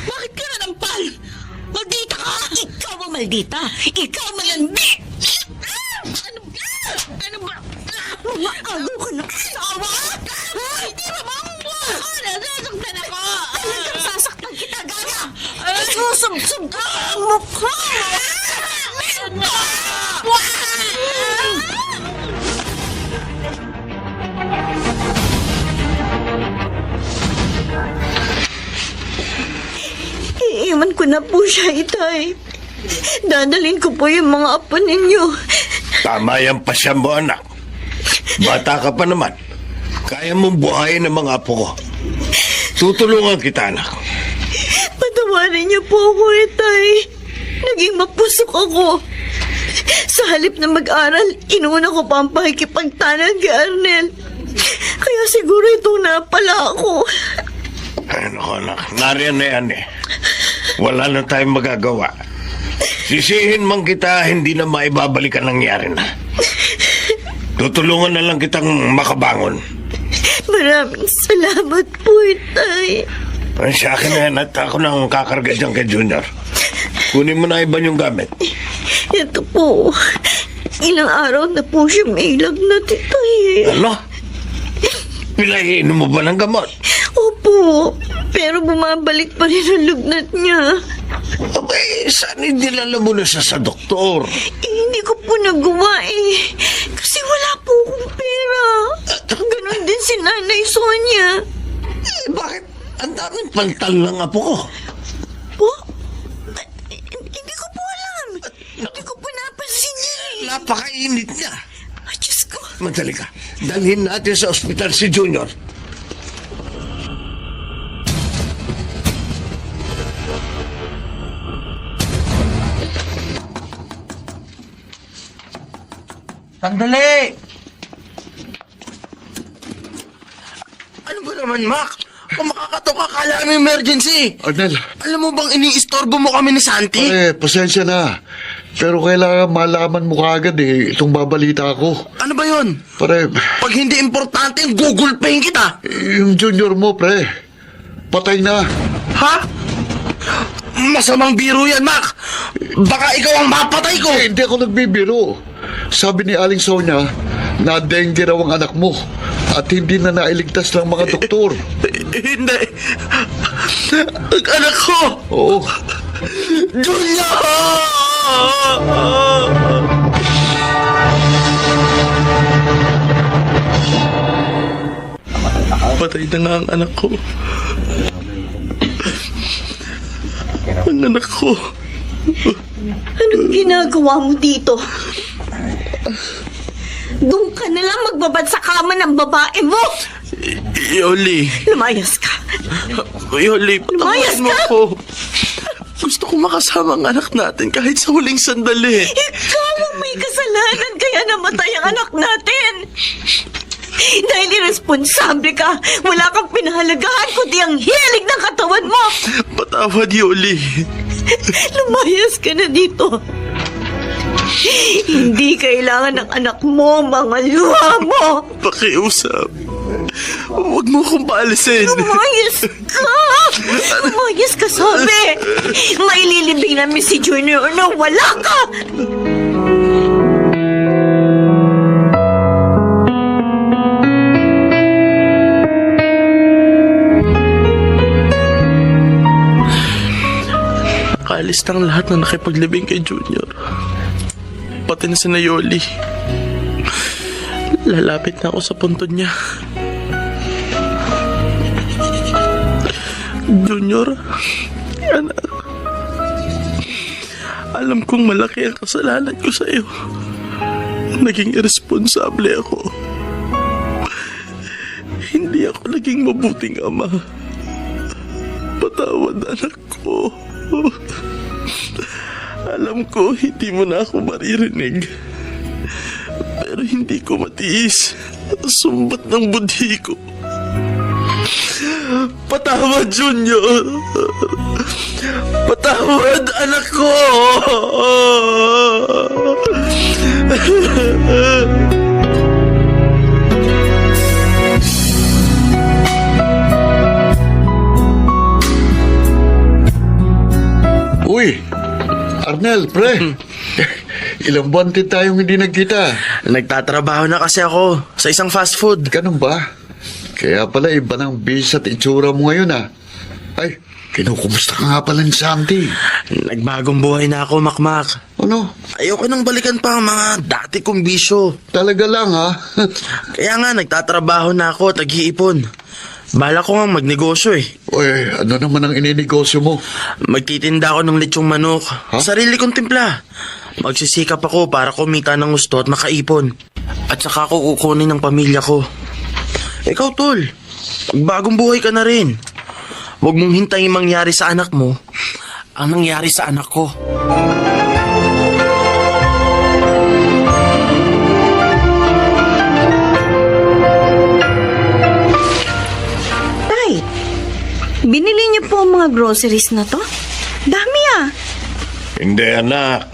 Bakit ka nanampal? Maldita ka! Ikaw ang maldita! Ikaw malandi! Ano ba? Maago ka ng asawa! Hindi ba ba? Nasasaktan ako! Talagang sasaktan kita, Gaya! Isusubsub ka ang mukha! Iiwan ko na po siya, Itay. Dadalhin ko po yung mga apo ninyo. Tama yan pasya mo, anak. Bata ka pa naman. Kaya mong buhayin ang mga apo ko. Tutulungan kita, anak. Patawarin niyo po ako, Tay. Naging mapusok ako. Sa halip na mag-aral, inuna ko pa ang pakikipagtanan kay Arnel. Kaya siguro itong napala ako. Ano, anak, nariyan na yan eh. Wala na tayong magagawa. Sisihin man kita, hindi na maibabalik ang nangyari na. Tutulungan na lang kitang makabangon. Maraming salamat po, Tay. Sa akin na yan at ako nang kakarga dyan kay Junior. Kunin mo na iba yung gamit. Ito po. Ilang araw na po siya may lagnat, Tay. Ano? Pinainom mo ba ng gamot? Opo. Pero bumabalik pa rin ang lagnat niya. Abay, saan idilala mo na siya sa doktor? Hindi ko po nagawa eh. Kasi wala po akong pera. Ganon din si Nanay Sonia. Bakit? Ang daming pantal ng apo ko. Po? Hindi ko po alam. Hindi ko po napansin niya eh. Napakainit niya. Ay, Diyos ko. Madali ka. Dalhin natin sa ospital si Junior. Sandali! Ano ba naman, Mac? Kung makakatok ka, kala mo emergency. Arnel, Alam mo bang iniistorbo mo kami ni Santi? pasensya na. Pero kailangan malaman mo kaagad itong babalita ko. Ano ba yon? Pare, Pag hindi importante, gugulpahin kita. yung junior mo, pre, patay na. Ha? Masamang biro yan, Mac. Baka ikaw ang mapatay ko. Hindi ako nagbibiro. Sabi ni Aling Sonia na dengue raw ang anak mo at hindi na nailigtas ng mga doktor. Hindi. Ang anak ko. Oo. Julia! Patay na nga ang anak ko. Ang anak ko. Anong ginagawa mo dito? Doon ka na lang magbabad sa kama ng babae mo. Yoli. Lumayas ka. Yoli, Lumayas patawarin mo ka! ko. Gusto ko makasama ang anak natin kahit sa huling sandali. Ikaw ang may kasalanan kaya namatay ang anak natin. Dahil irresponsable ka, wala kang pinahalagahan kundi ang hilig ng katawan mo. Patawad, Yoli. Lumayas ka na dito. Hindi kailangan ng anak mo, mga luha mo. Pakiusap. Huwag mo akong paalisin. Lumayas ka! Lumayas ka, sabi! Maililibing namin si Junior na wala ka! Kaalis ng lahat na nakipaglibing kay Junior. Pati na si Nayoli. Lalapit na ako sa puntod niya. Junior, anak. Alam kong malaki ang kasalanan ko sa iyo. Naging irresponsable ako. Hindi ako naging mabuting ama. Patawad, anak ko. Alam ko, hindi mo na ako maririnig. Pero hindi ko matiis. Sumbat ng budhi ko. Patawad, Junior. Patawad, anak ko. Uy, Arnel, pre. Ilang buwan din tayong hindi nagkita. Nagtatrabaho na kasi ako sa isang fast food. Ganun ba? Kaya pala iba ng bis at itsura mo ngayon Ay, kinukumusta ka nga pala ni Santi. Nagbagong buhay na ako, Makmak. Ano? Ayoko nang balikan pa ang mga dati kong bisyo. Talaga lang Kaya nga, nagtatrabaho na ako, tag-iipon. Bala ko nga magnegosyo eh. Uy, ano naman ang ininegosyo mo? Magtitinda ako ng lechong manok. Sarili kong timpla. Magsisikap ako para kumita ng gusto at makaipon. At saka ako kukunin ng pamilya ko. Ikaw, tol. Magbagong buhay ka na rin. Huwag mong hintayin mangyari sa anak mo ang nangyari sa anak ko. Tay, binili niyo po ang mga groceries na to? Dami ah. Hindi, anak.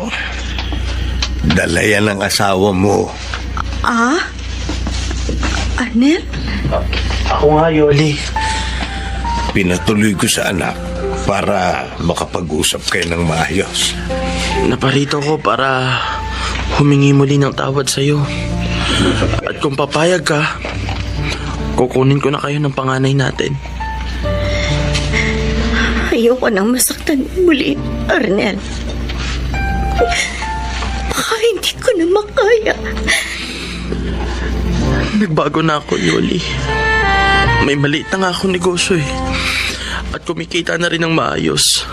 Dala yan ang asawa mo. Ah? Arnel? Ako nga, Yoli. Pinatuloy ko sa anak para makapag-usap kayo ng maayos. Naparito ko para humingi muli ng tawad sa'yo. At kung papayag ka, kukunin ko na kayo ng panganay natin. Ayoko nang masaktan muli, Arnel. Baka hindi ko na makaya. Nagbago na ako, Yoli. May maliit na nga akong negosyo eh. At kumikita na rin ng maayos.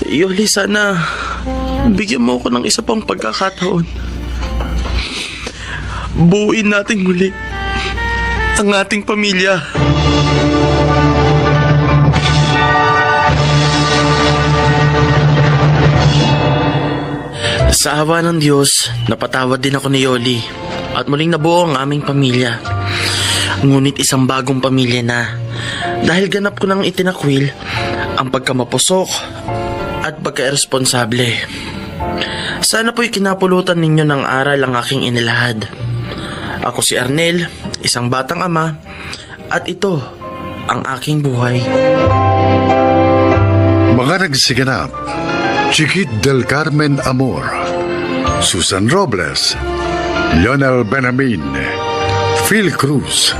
Yoli, sana bigyan mo ako ng isa pang pagkakataon. Buuin natin muli ang ating pamilya. Sa awa ng Diyos, napatawad din ako ni Yoli at muling nabuo ang aming pamilya. Ngunit isang bagong pamilya na dahil ganap ko nang itinakwil ang pagkamapusok at pagkairesponsable. Sana po'y kinapulutan ninyo ng aral ang aking inilahad. Ako si Arnel, isang batang ama, at ito ang aking buhay. Mga nagsiganap, Chiquit del Carmen Amor, Susan Robles, Lionel Benamin, Phil Cruz,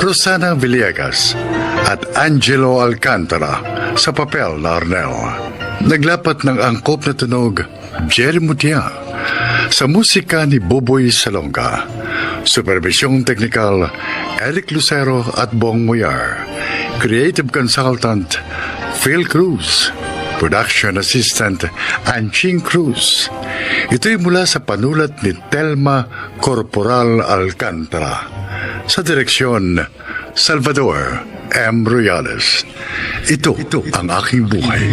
Rosana Villegas, at Angelo Alcantara sa papel na Arnel. Naglapat ng angkop na tunog, Jerry Mutia, sa musika ni Boboy Salonga. Supervisyong teknikal, Eric Lucero at Bong Muyar. Creative Consultant, Phil Cruz. Production Assistant, Anching Cruz. Ito'y mula sa panulat ni Telma Corporal Alcantara. Sa direksyon, Salvador M. Royales. Ito ang aking buhay.